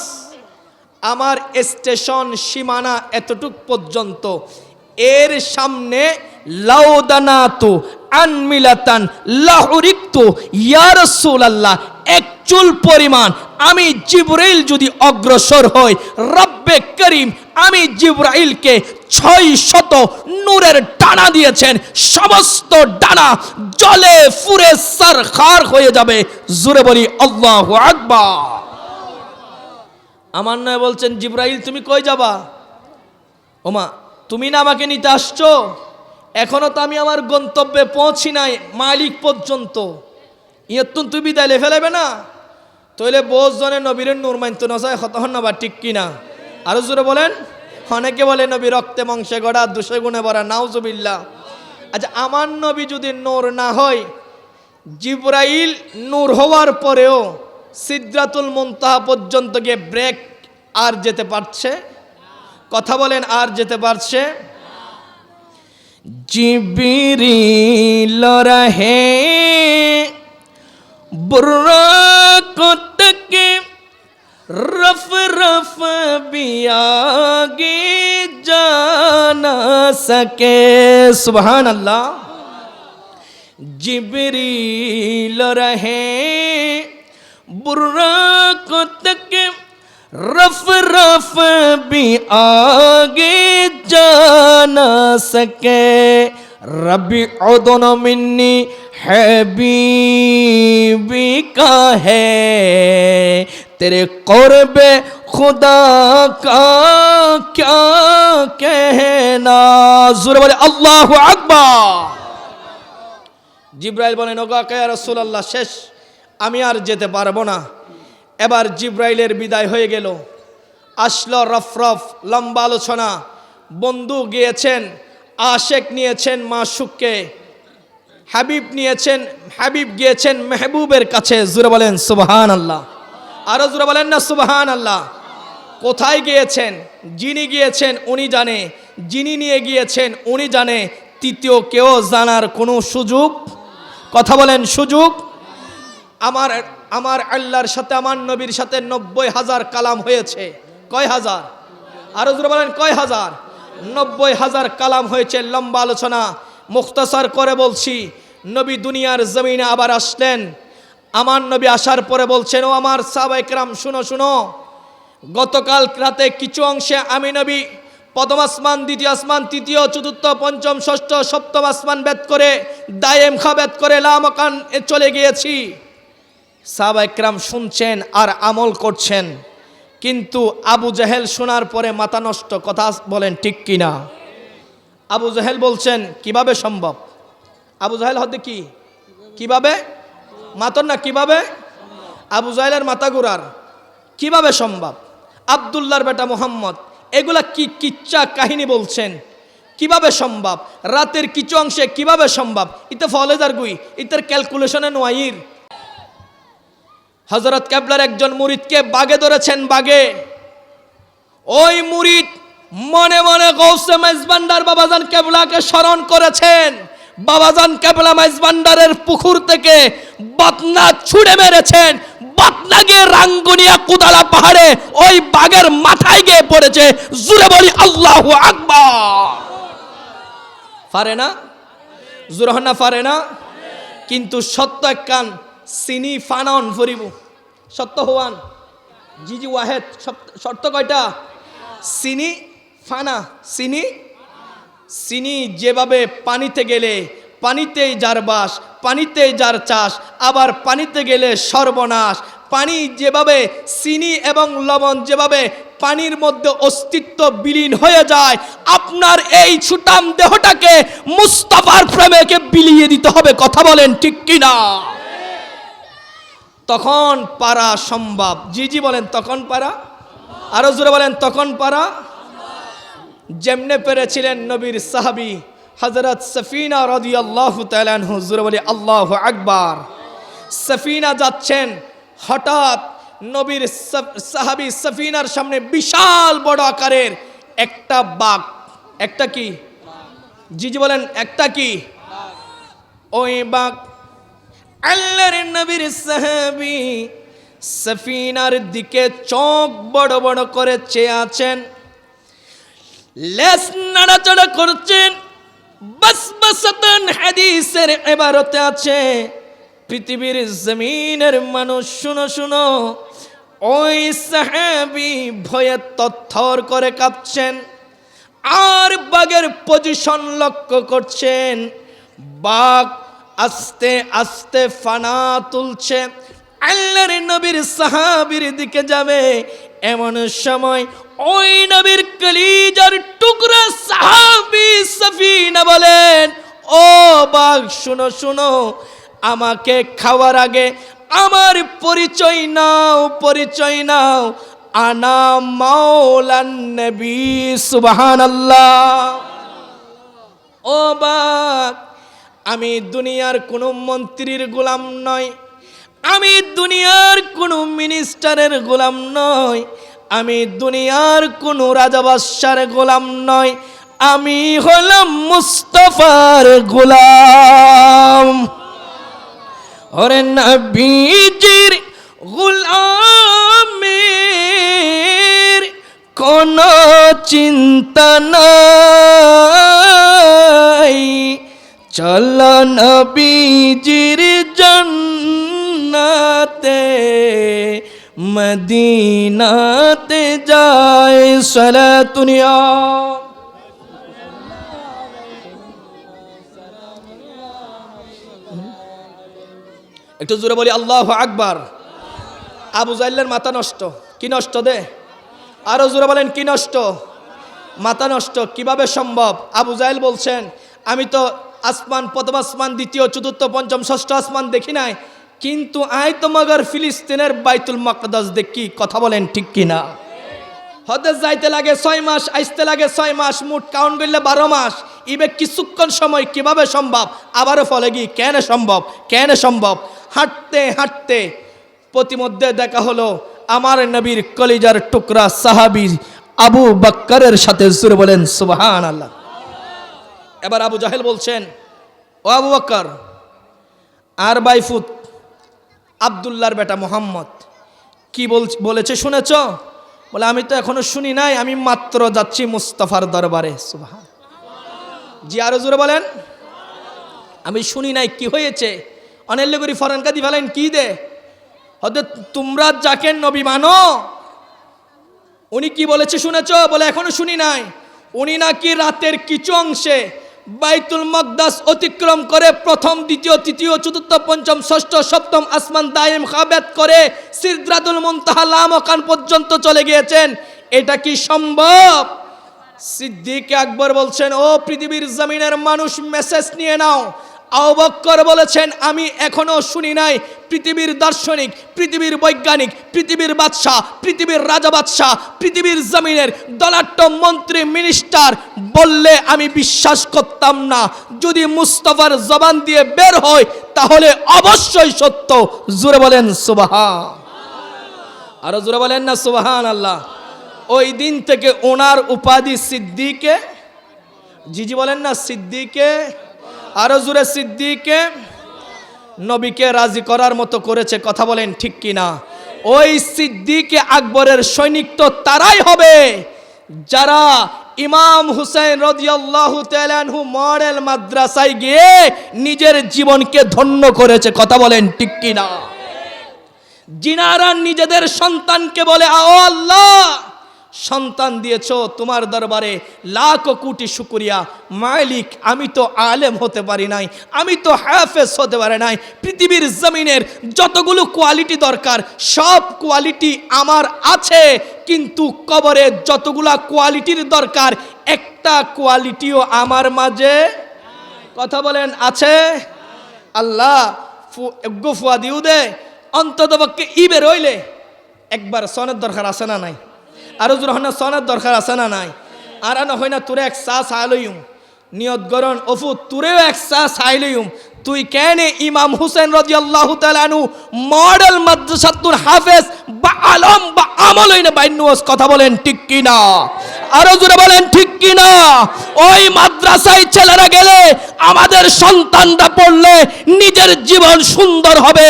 আমার স্টেশন সীমানা এতটুক পর্যন্ত এর সামনে লাউদানাতু আনমিলাতান লাহুরিকতু ইয়া রাসূলুল্লাহ এক চুল পরিমাণ আমি জিবরাইল যদি অগ্রসর হই রব্বে করিম আমি জিবরাইলকে 600 নূরের ডানা দিয়েছেন সমস্ত ডানা জলে ফুরে সরখার হয়ে যাবে জোরে বলি আল্লাহু আকবার আমার নয় বলছেন জিবরাইল তুমি কই যাবা ওমা তুমি না আমাকে নিতে আসছো এখনো তো আমি আমার গন্তব্যে পৌঁছি নাই মালিক পর্যন্ত ইয়তুন তুই বিদায় ফেলাবে না তইলে বহু জনে নবীর নূর মানতো না চায় হতহন না বা ঠিক কিনা আরো জোরে বলেন অনেকে বলে নবী রক্তে মাংসে গড়া দুশে গুণে ভরা নাউজুবিল্লাহ আচ্ছা আমার নবী যদি নূর না হয় জিবরাইল নূর হওয়ার পরেও সিদরাতুল মুনতাহা পর্যন্ত গিয়ে ব্রেক আর যেতে পারছে কথা বলেন আর যেতে পারছে জিবরিল রহে বুরাকত কে রফ রফ বিয়াগে জানা সকে সুবহানাল্লাহ জিবরিল রহে বুরাকত কে रफ रफ भी आगे जा सके रबी उदन मिन्नी हबीबी का है तेरे क़ुर्बे खुदा का क्या कहना ज़ोर बोले अल्लाहु अकबर जिब्राइल बोले नगा क्या रसूल अल्लाह शेष আমি আর যেতে পারবো না এবার জিব্রাইলের বিদায় হয়ে গেল আসলো রফরফ লম্বা আলোচনা বন্ধু গিয়েছেন আশেক নিয়েছেন মাশুককে হাবিব নিয়েছেন হাবিব গিয়েছেন মেহবুবের কাছে জোরে বলেন সুবহানাল্লাহ আরো জোরে বলেন না সুবহানাল্লাহ কোথায় গিয়েছেন যিনি গিয়েছেন উনি জানে যিনি নিয়ে গিয়েছেন উনি জানে তৃতীয় কেউ জানার কোনো সুযোগ কথা বলেন সুযোগ আমার আল্লাহর সাথে আমার নবীর সাথে 90,000 কালাম হয়েছে কয় হাজার আরো জোরে বলেন কয় হাজার 90,000 কালাম হয়েছে লম্বা আলোচনা মুখতাসার করে বলছি নবী দুনিয়ার জমিনে আবার আসলেন আমার নবী আসার পরে বলছেন ও আমার সাহাবায়ে কেরাম শুনো শুনো গতকাল রাতে কিছু অংশে আমি নবী প্রথম আসমান দ্বিতীয় আসমান তৃতীয় চতুর্থ পঞ্চম ষষ্ঠ সপ্তম আসমান ভেদ করে দায়েম খা ভেদ করে লামাকান চলে গিয়েছি সাহাবায়ে কেরাম শুনছেন আর আমল করছেন কিন্তু আবু জাহেল শোনার পরে মাথা নষ্ট, কথা বলেন ঠিক কিনা? আবু জাহেল বলছেন কিভাবে সম্ভব? আবু জাহেল হতে কি কিভাবে মাতন না কিভাবে? আবু জাহেলের মাথা ঘুরার, কিভাবে সম্ভব? আব্দুল্লাহর বেটা মোহাম্মদ এগুলা কি কিচ্ছা কাহিনী বলছেন, কিভাবে সম্ভব? রাতের কিছু অংশে কিভাবে সম্ভব? ইতে ফলেজার গুই, ইতের ক্যালকুলেশনে নোয়াইর। হযরত কেবলার একজন মুরিদকে বাগে ধরেছেন, বাগে। ওই মুরিদ মনে মনে গৌসে মেজবান্ডার বাবাজান কেবলাকে স্মরণ করেছেন। বাবাজান কেবলা মেজবান্ডারের পুকুর থেকে বাতনা ছুড়ে মেরেছেন। বাতনা গিয়ে রাঙ্গুনিয়া কুদালা পাহাড়ে ওই বাঘের মাথায় গিয়ে পড়েছে। জোরে বলি আল্লাহু আকবার। পারে না? জোরে না পারে না? কিন্তু সত্য একখান সিনি ফানান ফরিব, সত্য হওয়ান জিজি ওয়াহেদ। শর্ত কয়টা? সিনি ফানা। চিনি যেভাবে পানিতে গেলে পানিতেই যার বাস, পানিতেই যার চাষ, আবার পানিতে গেলে সর্বনাশ। পানি যেভাবে, চিনি এবং লবণ যেভাবে পানির মধ্যে অস্তিত্ব বিলীন হয়ে যায়, আপনার এই ছুটাম দেহটাকে মুস্তাফার প্রেমেকে বিলিয়ে দিতে হবে। কথা বলেন ঠিক কিনা? তখন পারা সম্ভব। জি বলেন, তখন পারা। আরো জোরে বলেন, তখন পারা। যেমনে পেরেছিলেন নবীর সাহাবী হযরত সফিনা রাদিয়াল্লাহু তাআলা আনহু। জোরে বলি আল্লাহু আকবার। সফিনা যাচ্ছেন, হঠাৎ নবীর সাহাবী সফিনার সামনে বিশাল বড় আকারের একটা বাঘ। একটা কি? জি বলেন, একটা কি? ওই বাঘ আল্লাহর নবীর সাহাবী সফিনার দিকে চোখ বড় বড় করে চেয়ে আছেন, লেজ নাড়াচাড়া করছেন। বাসবাসাতান হাদিসের ইবারতে আছে, পৃথিবীর জমিনের মানুষ শুনো শুনো, ওই সাহাবী ভয়ে তথর করে কাঁপছেন আর বাঘের পজিশন লক্ষ্য করছেন। বাঘ আস্তে আস্তে ফানা তুলছে, আল্লাহর নবীর সাহাবীর দিকে যাবে। এমন সময় ওই নবীর কলিজার টুকরা সাহাবী সফিনা বলেন, ও বাঘ শুনো শুনো, আমাকে খাওয়ার আগে আমার পরিচয় নাও, পরিচয় নাও। আনা মাওলান নবী। সুবহানাল্লাহ। ও বাঘ, আমি দুনিয়ার কোনো মন্ত্রীর গোলাম নয়, আমি দুনিয়ার কোনো মিনিস্টারের গোলাম নয়, আমি দুনিয়ার কোনো রাজা বাদশার গোলাম নয়, আমি হলাম মুস্তাফার গোলাম। ওরে নবীজির গোলামের কোনো চিন্তা নাই, চল নবীজির জান্নাতে মদিনাতে যায়। সালাতুনিয়া একটু জোরে বলি আল্লাহু আকবার। আবু জাহেলের মাথা নষ্ট। কি নষ্ট? দে আরো জোরে বলেন, কি নষ্ট? মাথা নষ্ট। কিভাবে সম্ভব? আবু জাহেল বলছেন, আমি তো আসমান, প্রথম আসমান, দ্বিতীয়, চতুর্থ, পঞ্চম, ষষ্ঠ আসমান দেখি নাই, কিন্তু আয় তো মগর ফিলিস্তিনের বাইতুল মাকদাস দেখি। কথা বলেন ঠিক কিনা? হতে যাইতে লাগে 6 মাস, আসতে লাগে 6 মাস, মোট কাউন্ট করলে 12 মাস। ইবে কিছুক্ষণ সময়, কিভাবে সম্ভব? আবারও ফলে কি কেন সম্ভব? কেন সম্ভব? হাঁটতে হাঁটতে প্রতিমধ্যে দেখা হলো আমার নবীর কলিজার টুকরা সাহাবী আবু বকরের সাথে। জোরে বলেন সুবহানাল্লাহ। এবার আবু জাহেল বলছেন, ও আবু বকর, আর বাইফুত আব্দুল্লাহর বেটা মোহাম্মদ কি বলেছে শুনেছ? বলে, আমি তো এখনো শুনি নাই, আমি মাত্র যাচ্ছি মুস্তাফার দরবারে। সুবহান। জি আরো জোরে বলেন, আমি শুনি নাই। কি হয়েছে? অনেক করি ফরেনকা দি ফেলেন কি দে হতে তোমরা যাকে নবী মানো, উনি কি বলেছে শুনেছ? বলে, এখনো শুনি নাই। উনি নাকি রাতের কিছু অংশে বাইতুল মাকদাস অতিক্রম করে প্রথম দ্বিতীয় তৃতীয় চতুর্থ পঞ্চম ষষ্ঠ সপ্তম আসমান দায়েম খাবেত করে সিদরাতুল মুনতাহা লামাকান পর্যন্ত চলে গিয়েছেন। এটা কি সম্ভব? সিদ্দিক আকবর বলছেন, ও পৃথিবীর জমিনের মানুষ মেসেজ নিয়ে নাও। আবু বকর বলেছেন, আমি এখনো শুনি নাই পৃথিবীর দার্শনিক, পৃথিবীর বৈজ্ঞানিক, পৃথিবীর বাদশাহ, পৃথিবীর রাজা বাদশাহ, পৃথিবীর জমিনের দলাট্য মন্ত্রী মিনিস্টার বললে আমি বিশ্বাস করতাম না। যদি মুস্তাফার জবান দিয়ে বের হয় তাহলে অবশ্যই সত্য। জোরে বলেন সুবহান, আরো জোরে বলেন না সুবহান আল্লাহ। ওই দিন থেকে ওনার উপাধি সিদ্দিকে, জিজি বলেন না সিদ্দিকে, আরো জোরে সিদ্দিকে, নবীকে রাজি করার মতো করেছে। কথা বলেন ঠিক কিনা? ওই সিদ্দিকে আকবরের সৈনিক তো তারাই হবে যারা ইমাম হুসাইন রাদিয়াল্লাহু তাআলা আনহু মডেল মাদ্রাসায় গিয়ে নিজের জীবনকে ধন্য করেছে। কথা বলেন ঠিক কিনা? জিনারা নিজেদের সন্তানকে বলে, ও আল্লাহ, সন্তান দিয়েছো, তোমার দরবারে লাখ কোটি শুকরিয়া। মালিক, আমি তো আলেম হতে পারি নাই, আমি তো হাফেজ হতে পারি নাই, পৃথিবীর জমিনের যতগুলো কোয়ালিটি দরকার সব কোয়ালিটি আমার আছে, কিন্তু কবরে যতগুলা কোয়ালিটির দরকার একটা কোয়ালিটিও আমার মাঝে, কথা বলেন, আছে? আল্লাহ গুফুয়া দিউ দে, অন্তত পক্ষে ইবে রইলে একবার সনের দরকার আছে না নাই? আরো জোর হয় না, সনের দরকার আছে না নাই? আর না হয় না, তোরে এক চা চাইলইম নিয়ত গরণ অফু, তোরেও এক চা চাইলইম। তুই কেন ইমাম হুসেন রাদিয়াল্লাহু তাআলা আনহু মডেল মাদ্রাসাতুল হাফেজ বা আলম বা আমল হইনা বাইনুস? কথা বলেন ঠিক কিনা? আরো জোরে বলেন ঠিক কিনা? ওই মাদ্রাসায় ছেলেরা গেলে, আমাদের সন্তানরা পড়লে নিজের জীবন সুন্দর হবে।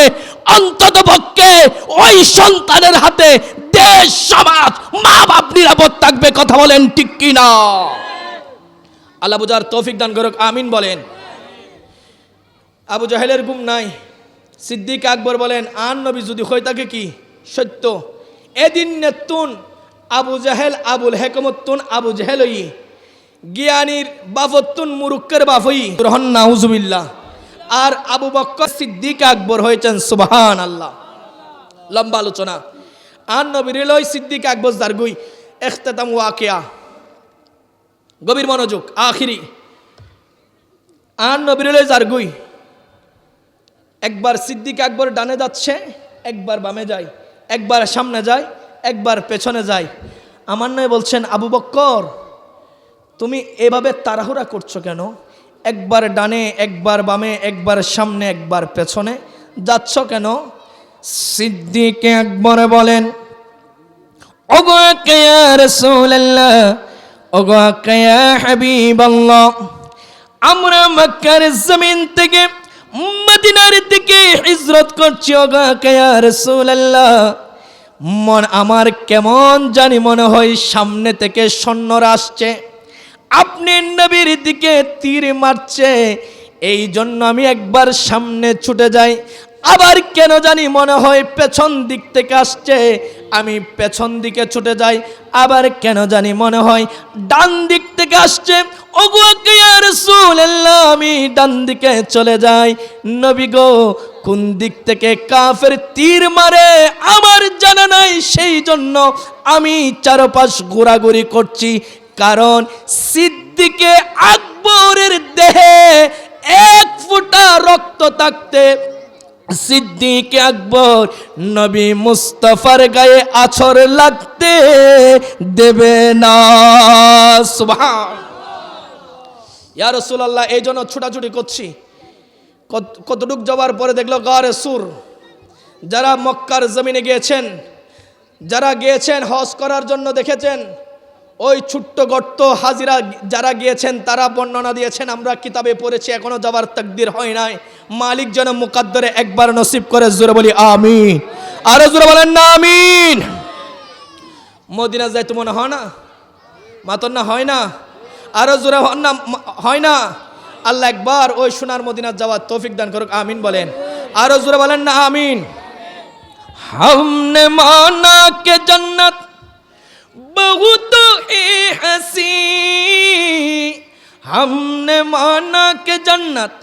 অন্তত পক্ষে ওই সন্তানের হাতে দেশ, সমাজ, মা বাপ নিরাপদ থাকবে। কথা বলেন ঠিক কিনা? আল্লাহ বুঝার তৌফিক দান করুক, আমিন বলেন। আবু জাহেলের গুম নাই। সিদ্দিক আকবর বলেন, আন নবী যদি হয়ে থাকে কি সত্য, এদিন নেতুন আবু জাহেল আবুল হেকমতুন আবু জাহেলই জ্ঞানীর বাফতুন মুরুক্কের বাফই রহন নাউজুবিল্লাহ। আর আবু বকর সিদ্দিক আকবর হয়েছেন সুবহান আল্লাহ। লম্বা আলোচনা। আন নবীর লই সিদ্দিক আকবর দারগুই ইখতিতাম ওয়াকিয়া, গভীর মনোযোগ, আখিরি। আন নবীর লই দারগুই একবার সিদ্দিক আকবর ডানে যাচ্ছে, একবার বামে যায়, একবার সামনে যায়, একবার পেছনে যায়। আমার নয় বলছেন, আবু বকর তুমি এভাবে তাড়াহুড়া করছো কেন? একবার ডানে, একবার বামে, একবার সামনে, একবার পেছনে যাচ্ছ কেন? সিদ্দিক আকবর বলেন, ওগো ইয়া রাসূলুল্লাহ, ওগো ইয়া হাবিবাল্লাহ, আমরা মক্কার জমিন থেকে মদিনার দিকে হিজরত করছি। ওগো ইয়া রাসূলুল্লাহ, মন আমার কেমন জানি মনে হয় সামনে থেকে সৈন্যরা আসছে, আপনি নবীর দিকে তীর মারছে। এই জন্য আমি একবার সামনে ছুটে যাই, আবার কেন জানি মনে হয় পেছন দিক থেকে আসছে, আমি পেছন দিকে ছুটে যাই, আবার কেন জানি মনে হয় ডান দিক থেকে আসছে। ওগো ইয়া রাসূলুল্লাহ, আমি ডান দিকে চলে যাই। নবী গো, কোন দিক থেকে কাফের তীর মারে আমার জানা নাই, সেই জন্য আমি চারপাশ ঘোরাঘুরি করছি। কারণ সিদ্দিকে আকবরের দেহে এক ফোঁটা রক্ত থাকতে সিদ্দিকে আকবর নবী মুস্তাফার গায়ে আছর লাগতে দেবে না। সুবহান। ইয়া রাসূলুল্লাহ, এই জন্য ছুটাছুটি করছি। কতটুক যাওয়ার পরে দেখলো গারে সুর। যারা মক্কার জমিনে গিয়েছেন, যারা গিয়েছেন হজ করার জন্য দেখেছেন, ওই ছোট্ট গর্ত হাজিরা যারা গিয়েছেন তারা বর্ণনা দিয়েছেন, আমরা কিতাবে পড়েছি, এখনো যাবার তাকদীর হয় নাই। মালিক যেন মুকদ্দরে একবার নসিব করে। জোরে বলি আমিন, আরো জোরে বলেন না আমিন। মদিনা যাইতে মনে হয় না? মাতন না হয় না? আরো জোরে না হয় না? আল্লাহ একবার ওই সোনার মদিনা যাওয়ার তৌফিক দান করুক, আমিন বলেন। আরো জোরে বলেন না আমিন। हमने माना के जन्नत बहुत ही हसी, हमने माना कि जन्नत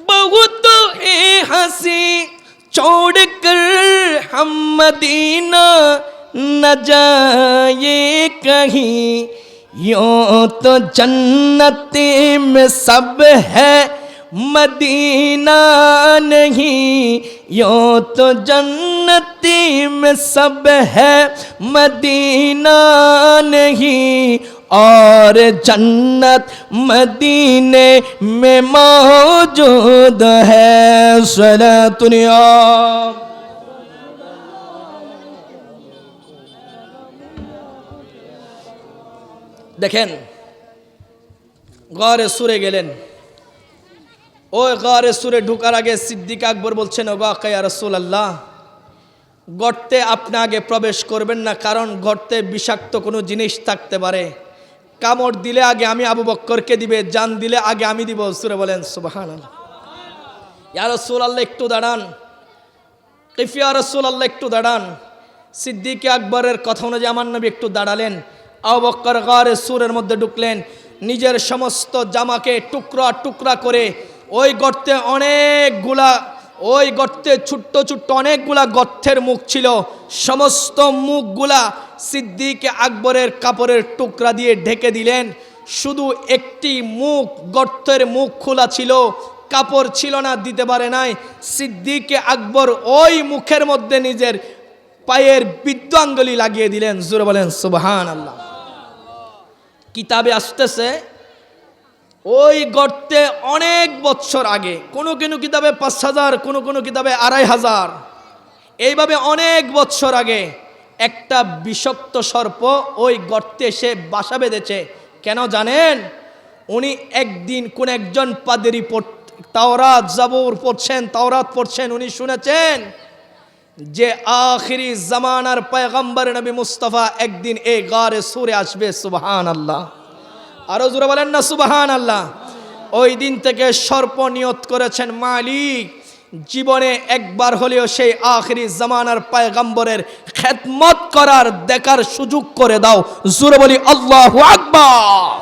बहुत है हंसी, छोड़कर हम मदीना न जाए कहीं। यूं तो जन्नती में सब है मदीना नहीं, यूं तो जन्नती में सब है मदीना नहीं, और जन्नत मदीने में मौजूद है। सलातुनिया देखें गारे सुरे गेलेन, ওই গারে সুরে ঢোকার আগে সিদ্দিক আকবর বলছেন, ওগো আকা ইয়া রাসূলুল্লাহ, গর্তে আপনি আগে প্রবেশ করবেন না, কারণ গর্তে বিষাক্ত কোনো জিনিস থাকতে পারে। কামড় দিলে আগে আমি আবু বক্করকে দিবে, জান দিলে আগে আমি দিব। সুরে বলেন সুবহানাল্লাহ। ইয়া রাসূলুল্লাহ একটু দাঁড়ান, ইয়া রাসূলুল্লাহ একটু দাঁড়ান। সিদ্দিক আকবরের কথা অনুযায়ী আমার নবী একটু দাঁড়ালেন। আবু বক্কর গারে সুরের মধ্যে ঢুকলেন, নিজের সমস্ত জামাকে টুকরা টুকরা করে ওই গর্তে অনেকগুলা, ওই গর্তে ছোট্ট ছোট্ট অনেকগুলা গর্তের মুখ ছিল, সমস্ত মুখগুলা সিদ্দিক আকবরের কাপড়ের টুকরা দিয়ে ঢেকে দিলেন। শুধু একটি মুখ, গর্তের মুখ খোলা ছিল, কাপড় ছিল না, দিতে পারে নাই। সিদ্দিক আকবর ওই মুখের মধ্যে নিজের পায়ের বৃদ্ধাঙ্গুলি লাগিয়ে দিলেন। জোরে বলেন সুবহানাল্লাহ। কিতাবে আসতেছে ওই গর্তে অনেক বছর আগে, কোনো কোনো কিতাবে ৫,০০০, কোনো কোনো কিতাবে ২,৫০০, এইভাবে অনেক বছর আগে একটা বিষাক্ত সর্প ওই গর্তে এসে বাসা বেঁধেছে। কেন জানেন? উনি একদিন কোন একজন পাদ্রী তাওরাত জাবুর পড়ছেন, তাওরাত পড়ছেন, উনি শুনেছেন যে আখিরি জামানার পয়গম্বর নবী মুস্তাফা একদিন এই গারে সুরে আসবে। সুবহানাল্লাহ, আরো জোরে বলেন না সুবহানাল্লাহ। ওই দিন থেকে সর্প নিয়ত করেছেন, মালিক জীবনে একবার হলেও সেই আখিরি জামানার পয়গম্বরের খেদমত করার দেখার সুযোগ করে দাও। জোরে বলি আল্লাহু আকবার।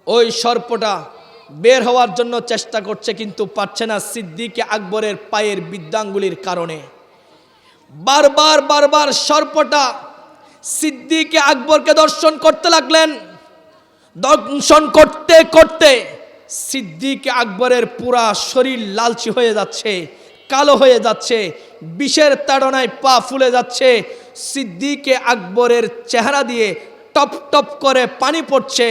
ওই সর্পটা বের হওয়ার জন্য চেষ্টা করছে, কিন্তু পারছে না সিদ্দিক আকবরের পায়ের বৃদ্ধাঙ্গুলির কারণে। বারবার বারবার সর্পটা সিদ্দিক আকবরকে দর্শন করতে লাগলেন। দর্শন করতে করতে সিদ্দিক আকবরের পুরা শরীর লালচে হয়ে যাচ্ছে, কালো হয়ে যাচ্ছে, বিষের তাড়নায় পা ফুলে যাচ্ছে। সিদ্দিক আকবরের চেহারা দিয়ে টপ টপ করে পানি পড়ছে।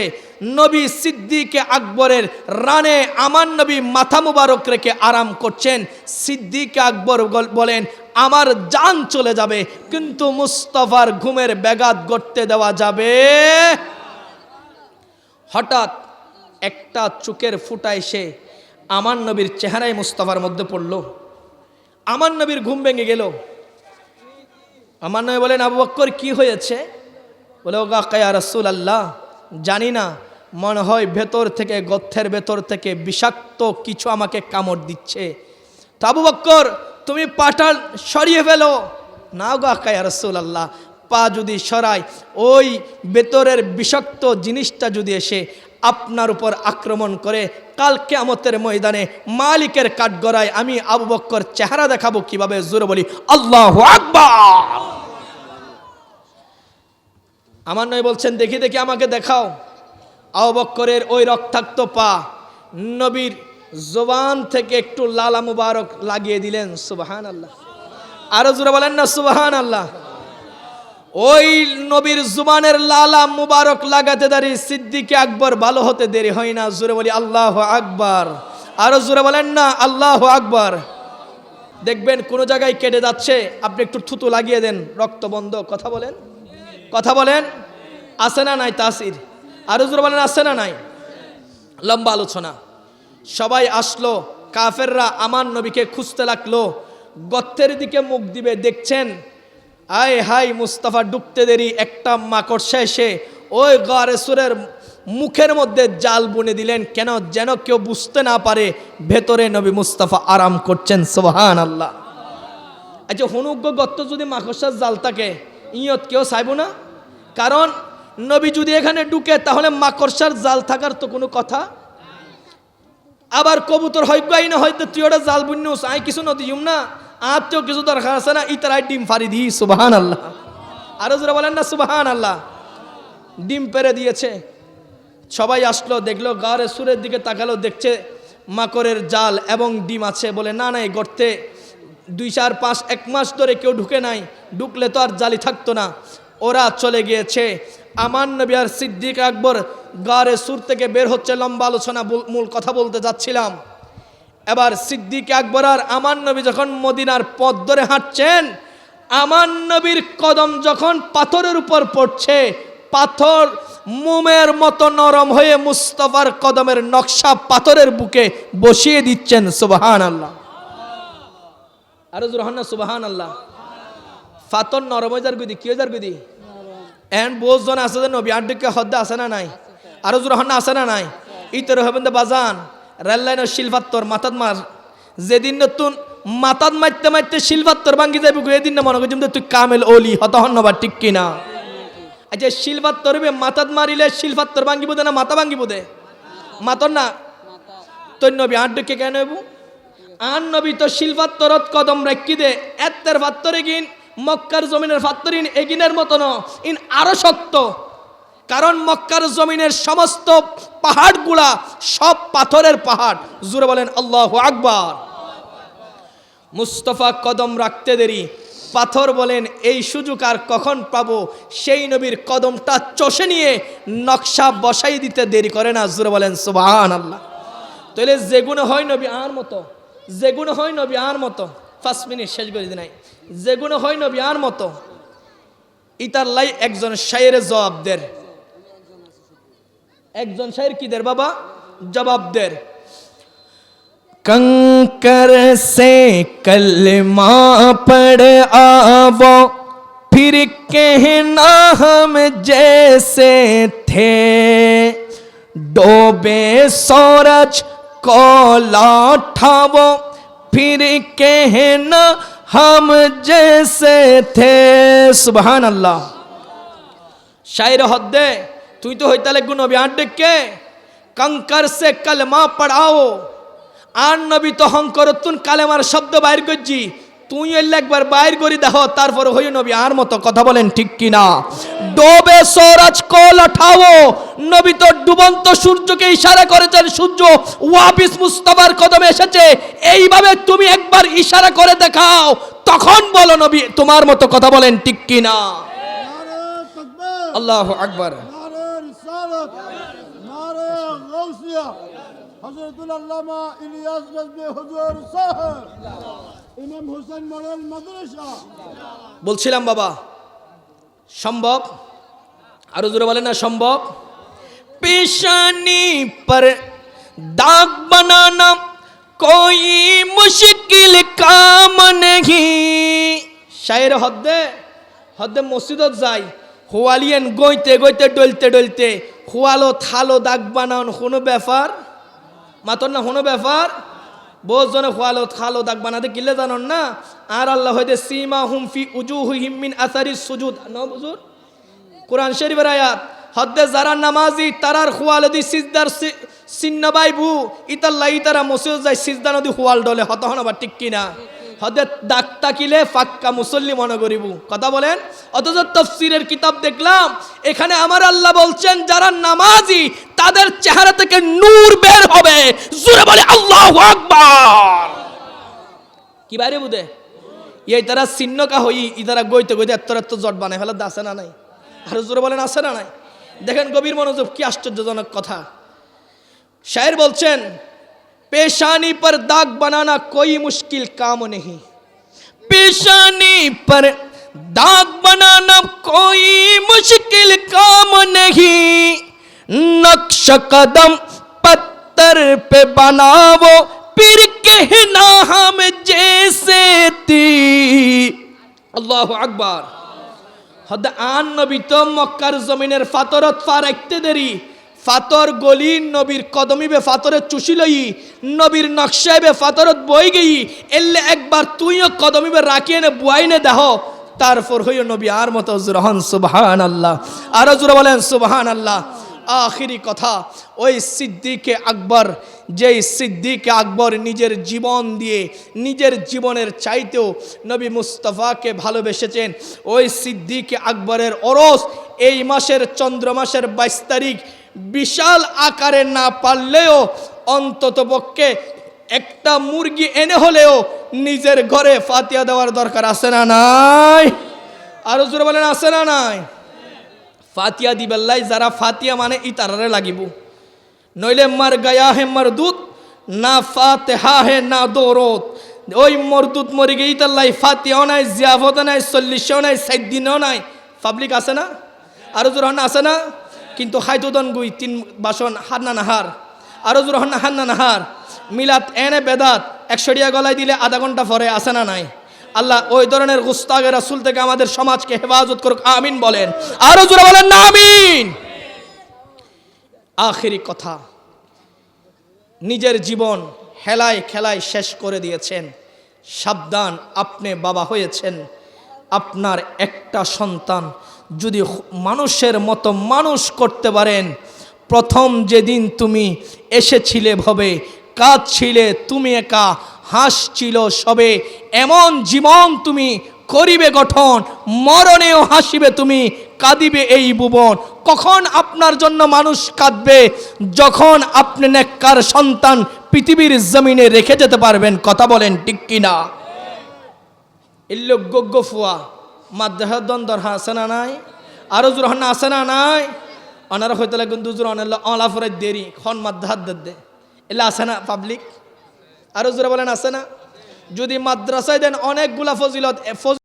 নবী সিদ্দিক আকবরের রানে আমার নবী মাথা মুবারক রেখে আরাম করছেন। সিদ্দিক আকবর বলেন, আমার জান চলে যাবে, কিন্তু মুস্তাফার ঘুমের ব্যাঘাত ঘটতে দেওয়া যাবে। হঠাৎ একটা চোখের ফুটা এসে আমার নবীর চেহারায় মুস্তাফার মধ্যে পড়ল। আমার নবীর ঘুম ভেঙে গেল। আমার নবী বলেন, আবু বকর কি হয়েছে? বলে, ও আকা ইয়া রাসূলুল্লাহ, জানি না, মনে হয় ভেতর থেকে, গর্তের ভেতর থেকে বিষাক্ত কিছু আমাকে কামড় দিচ্ছে। তো আবু বকর, তুমি পাটা সরিয়ে ফেলো। না গো আকা ইয়া রাসূলুল্লাহ, পা যদি সরাই ওই ভেতরের বিষাক্ত জিনিসটা যদি এসে আপনার উপর আক্রমণ করে, কাল কিয়ামতের ময়দানে মালিকের কাঠগড়ায় আমি আবু বকর চেহারা দেখাবো কিভাবে? জোরে বলি আল্লাহু আকবার। আমার নবী বলছেন, দেখি দেখি আমাকে দেখাও। আবু বকরের ওই রক্তাক্ত পা নবীর জবান থেকে একটু লালা মুবারক লাগিয়ে দিলেন। সুবহানাল্লাহ, আরো জোরে বলেন না সুবহানাল্লাহ। ওই নবীর জুবানের লালা মুবারক লাগাতে দাঁড়িয়ে সিদ্দিক আকবর ভালো হতে দেরি হয় না। জোরে বলি আল্লাহু আকবার। আরো জোরে বলেন না আল্লাহু আকবার। দেখবেন কোন জায়গায় কেটে যাচ্ছে, আপনি একটু থুতু লাগিয়ে দেন, রক্ত বন্ধ। কথা বলেন, কথা বলেন, আছে না নাই তাসির? আরো জোরে বলেন, আছে না নাই? লম্বা আলোচনা। সবাই আসলো, কাফেররা আমার নবীকে খুঁজতে লাগলো, গর্তের দিকে মুখ দিবে। দেখছেন আয় হাই মুস্তাফা ঢুকতে দেরি একটা মাকড়সা এসে ওই গারে সুরের মুখের মধ্যে জাল বুনে দিলেন, কেন যেন কেউ বুঝতে না পারে ভেতরে নবী মুস্তাফা আরাম করছেন। সুবহানাল্লাহ। আচ্ছা, হনুজ্ঞ গর্ত যদি মাকড়সার জাল থাকে, ইয়ত কেউ চাইব না? কারণ নবী যদি এখানে ঢুকে তাহলে মাকড়সার জাল থাকার তো কোনো কথা। আবার কবুতর হইগাই না হয়তো তুই ওটা জাল বুঝনুস আই কিছু নদীম না আত্মীয় কিছু দরকার আছে না ইতারাই ডিম ফারি দি সুবাহান আল্লাহ। আরো যারা বলেন না সুবাহান আল্লাহ। ডিম পেরে দিয়েছে, সবাই আসলো দেখলো, গারে সুরের দিকে তাকালো, দেখছে মাকড়ের জাল এবং ডিম আছে। বলে না না এই গর্তে 2 4 5 1 মাস ধরে কেউ ঢুকে নাই, ঢুকলে তো আর জালি থাকতো না। ওরা চলে গিয়েছে। আমার নবী আর সিদ্দিক আকবর গারে সুর থেকে বের হচ্ছে, লম্বা আলোচনা মূল কথা বলতে যাচ্ছিলাম। এবার সিদ্দিক আকবর আর আমার নবী যখন মদিনার পথ ধরে হাঁটছেন, আমার নবীর কদম যখন পাথরের উপর পড়ছে, পাথর মোমের মতো নরম হয়ে মুস্তাফার কদমের নকশা পাথরের বুকে বসিয়ে দিচ্ছেন। সুবহানাল্লাহ। আরো জোরে না সুবহানাল্লাহ। পাথর নরম হয়ে যার গুদি কি হয়ে যার গুদি এন্ড বোঝজন আছে যে নবী আড্ডকে হদ্দা আছে না নাই? আরো জোরে না আছে না নাই? ইতর হবেন তো বাজান রেল লাইনের শিলপাত্তর মাথাত মার, যেদিন নতুন মাথাত মারতে মারতে শিলপাত্তর ভাঙ্গি যাবে এদিন না মনে করছি তুই কামেল ওলি হত হন্নবার ঠিক কিনা? আচ্ছা শিলপাত্তর মাথাত মারিলে শিলপাত্তর ভাঙ্গিব না মাথা ভাঙ্গিব দে? মাতর না তোর নবী আড্ডকে কেন হইব? আন নবী তো শিলপাত্তরত কদম রাখি দে এত্তের পাত্তরে গিন মক্কার জমিনের পাত্তরিন এগিনের মতো ন ইন আরো শক্ত। কারণ মক্কার জমিনের সমস্ত পাহাড়গুলা সব পাথরের পাহাড়। জোরে বলেন আল্লাহু আকবার। মুস্তাফা কদম রাখতে দেরি, পাথর বলেন এই সুযোগ আর কখন পাবো? সেই নবীর কদমটা চষে নিয়ে নকশা বসাই দিতে দেরি করে না। জোরে বলেন সুবহানাল্লাহ। তাহলে যেগুলো হয় নবী আর মতো, যেগুলো হয় নবী আর মতো, 5 মিনিট শেষ করে দিন, যেগুলো হয় নবী আর মতো, ইতার লাই একজন শায়ের জবাব দের, একজন শায়ের কি দের বাবা জবাব দের। कंकर से कलमा पढ़ आवो फिर कहना हम जैसे थे, डूबे सूरज को लौटावो फिर कहना हम जैसे थे। सुभान अल्लाह। शायर हद्दे তুই তো হইতা লাগবো নবী আড্ডকে कंकर से कलमा पढ़ाओ। আর নবী তো হংকরতুন কালেমার শব্দ বাইর করছি, তুই এলে একবার বাইর করি দেখো, তারপর হই নবী আর মতো। কথা বলেন ঠিক কিনা? ডোবে সূরজ কো লঠাও, নবী তো ডুবন্ত সূর্যকে ইশারা করেছেন, সূর্য ওয়াপিস মুস্তাফার কদমে এসেছে, এইভাবে তুমি একবার ইশারা করে দেখাও, তখন বলো নবী তোমার মতো। কথা বলেন ঠিক কিনা? আল্লাহু আকবার। হযরতুল আল্লামা ইলিয়াস রাজভী হুজুর সাহেব, ইমাম হোসেন মডেল মাদ্রাসা। বলছিলাম বাবা সম্ভব, আরো জোরে বলেন না সম্ভব। পেশানি पर दाग बनाना कोई मुश्किल काम नहीं। শায়ের হদ্দে হদ্দে মসজিদত যাই, হোয়ালিয়েন গইতে গইতে ডলতে ডলতে হোয়ালো থালো দাগ বানান কোনো ব্যাপার মাতন না, কোনো ব্যাপার। বহুজনে খোয়ালো খালো দাগ বানাতে কিলে জানন না। আর আল্লাহ হইতে সীমা হুম ফি উজুহিহিম মিন আসারিস সুজুদ না হুজুর, কোরআন শরীফের আয়াত। হদ্দে যারা নামাজি তারার খোয়াল দি সিজদার চিহ্ন বাইবু ইতাল্লাই তারা মসজিদ যায় সিজদা নদী খোয়াল ডলে হত হন আবার ঠিক কিনা? হদে দাগ তাকিলে ফাক্কা মুসল্লি মনে করিব। কথা বলেন। অথচ তাফসীরের কিতাব দেখলাম এখানে আমার আল্লাহ বলছেন যারা নামাজি তাদের চেহারা থেকে নূর বের হবে। জোরে বলে আল্লাহু আকবার। কি বাইরে বুদে এই তারা চিহ্ন কা হই ইতারা গইতে গইতে এত জট বানায় ফেলা আছে না নাই? আর জোরে বলেন আছে না নাই? দেখেন গভীর মনোযোগ, কি আশ্চর্যজনক কথা। শায়ের বলছেন पेशानी पर दाग बनाना कोई मुश्किल काम नहीं, पेशानी पर दाग बनाना कोई मुश्किल काम नहीं, नक्श कदम पत्थर पे बनाओ फिर कहना हम जैसे थी। अल्लाहु अकबर। हद आन नबी तो मक्कार जमीনের ফাতরত পা রাখতে দেরি, ফাতর গলি নবীর কদমিবে ফাতরের চুষি লই, নবীর নকশাইবে ফাতরত বই গই, এলে একবার তুইও কদমিবে রাখিয়ে নে বুয়াই নে দেহ, তারপর হইও নবী আর মতো জুরহান সুবহানাল্লাহ, আরো জোরে বলেন সুবহানাল্লাহ। আখিরি কথা, ওই সিদ্দিকে আকবর, যেই সিদ্দিকে আকবর নিজের জীবন দিয়ে নিজের জীবনের চাইতেও নবী মুস্তাফাকে ভালোবেসেছেন, ওই সিদ্দিকে আকবরের ওরস এই মাসের চন্দ্র মাসের 22 তারিখ বিশাল আকারে না পারলেও অন্ততপক্ষে একটা মুরগি এনে হলেও নিজের ঘরে ফাতিহা দেওয়ার দরকার আছে না নাই? আরো জোরে বলেন আছে না নাই? ফাতিহা দিবেল্লাই, যারা ফাতিহা মানে ইতারারে লাগিব, নইলে মার গায়া হে মরদুত, না ফাতিহা হে না দৌরত। ওই মরদুত মরে গিয়ে ইতাল্লাই, ফাতিহাও নাই, জিয়াফতও নাই, 40ও নাই, 7 দিনও নাই। পাবলিক আছে না? আরো জোর হন আছে না? কিন্তু খাইতোদন গুই 3 বাসন হান্না নাহার, আরো জোর হন হান্না নাহার। মিলাত এনে বেদাত 100 টাকা গলায় দিলে আধা ঘন্টা পরে আছে না নাই? আল্লাহ ওই ধরনের গুস্তাগে রাসূল থেকে আমাদের সমাজকে হেফাজত করুক, আমিন বলেন। আরো জোরে বলেন না আমিন। আখিরি কথা, নিজের জীবন হেলায় খেলায় শেষ করে দিয়েছেন। সাবধান, আপনি বাবা হয়েছেন, আপনার একটা সন্তান যদি মানুষের মতো মানুষ করতে পারেন, প্রথম যেদিন তুমি এসেছিলে ভবে, কাঁদছিলে তুমি একা, হাসছিল সবে, এমন জীবন তুমি করিবে গঠন, মরণেও হাসিবে তুমি, কাঁদিবে এই ভুবন। কখন আপনার জন্য মানুষ কাঁদবে? যখন আপনি নেককার সন্তান পৃথিবীর জমিনে রেখে যেতে পারবেন। কথা বলেন ঠিক কিনা? ইল্লো গগ্গ ফুয়া মাদ্রাসার দ্বন্দ্বর আছে না নাই? আরো জোর হন আছে না নাই? অনারা হইতে লাগুন দুজোর অনার অলাফরের দেরি খন মাদ্রাসার দে এলা আছে না পাবলিক? আরো জোরে বলেন আছে না? যদি মাদ্রাসায় দেন অনেকগুলা ফজিলত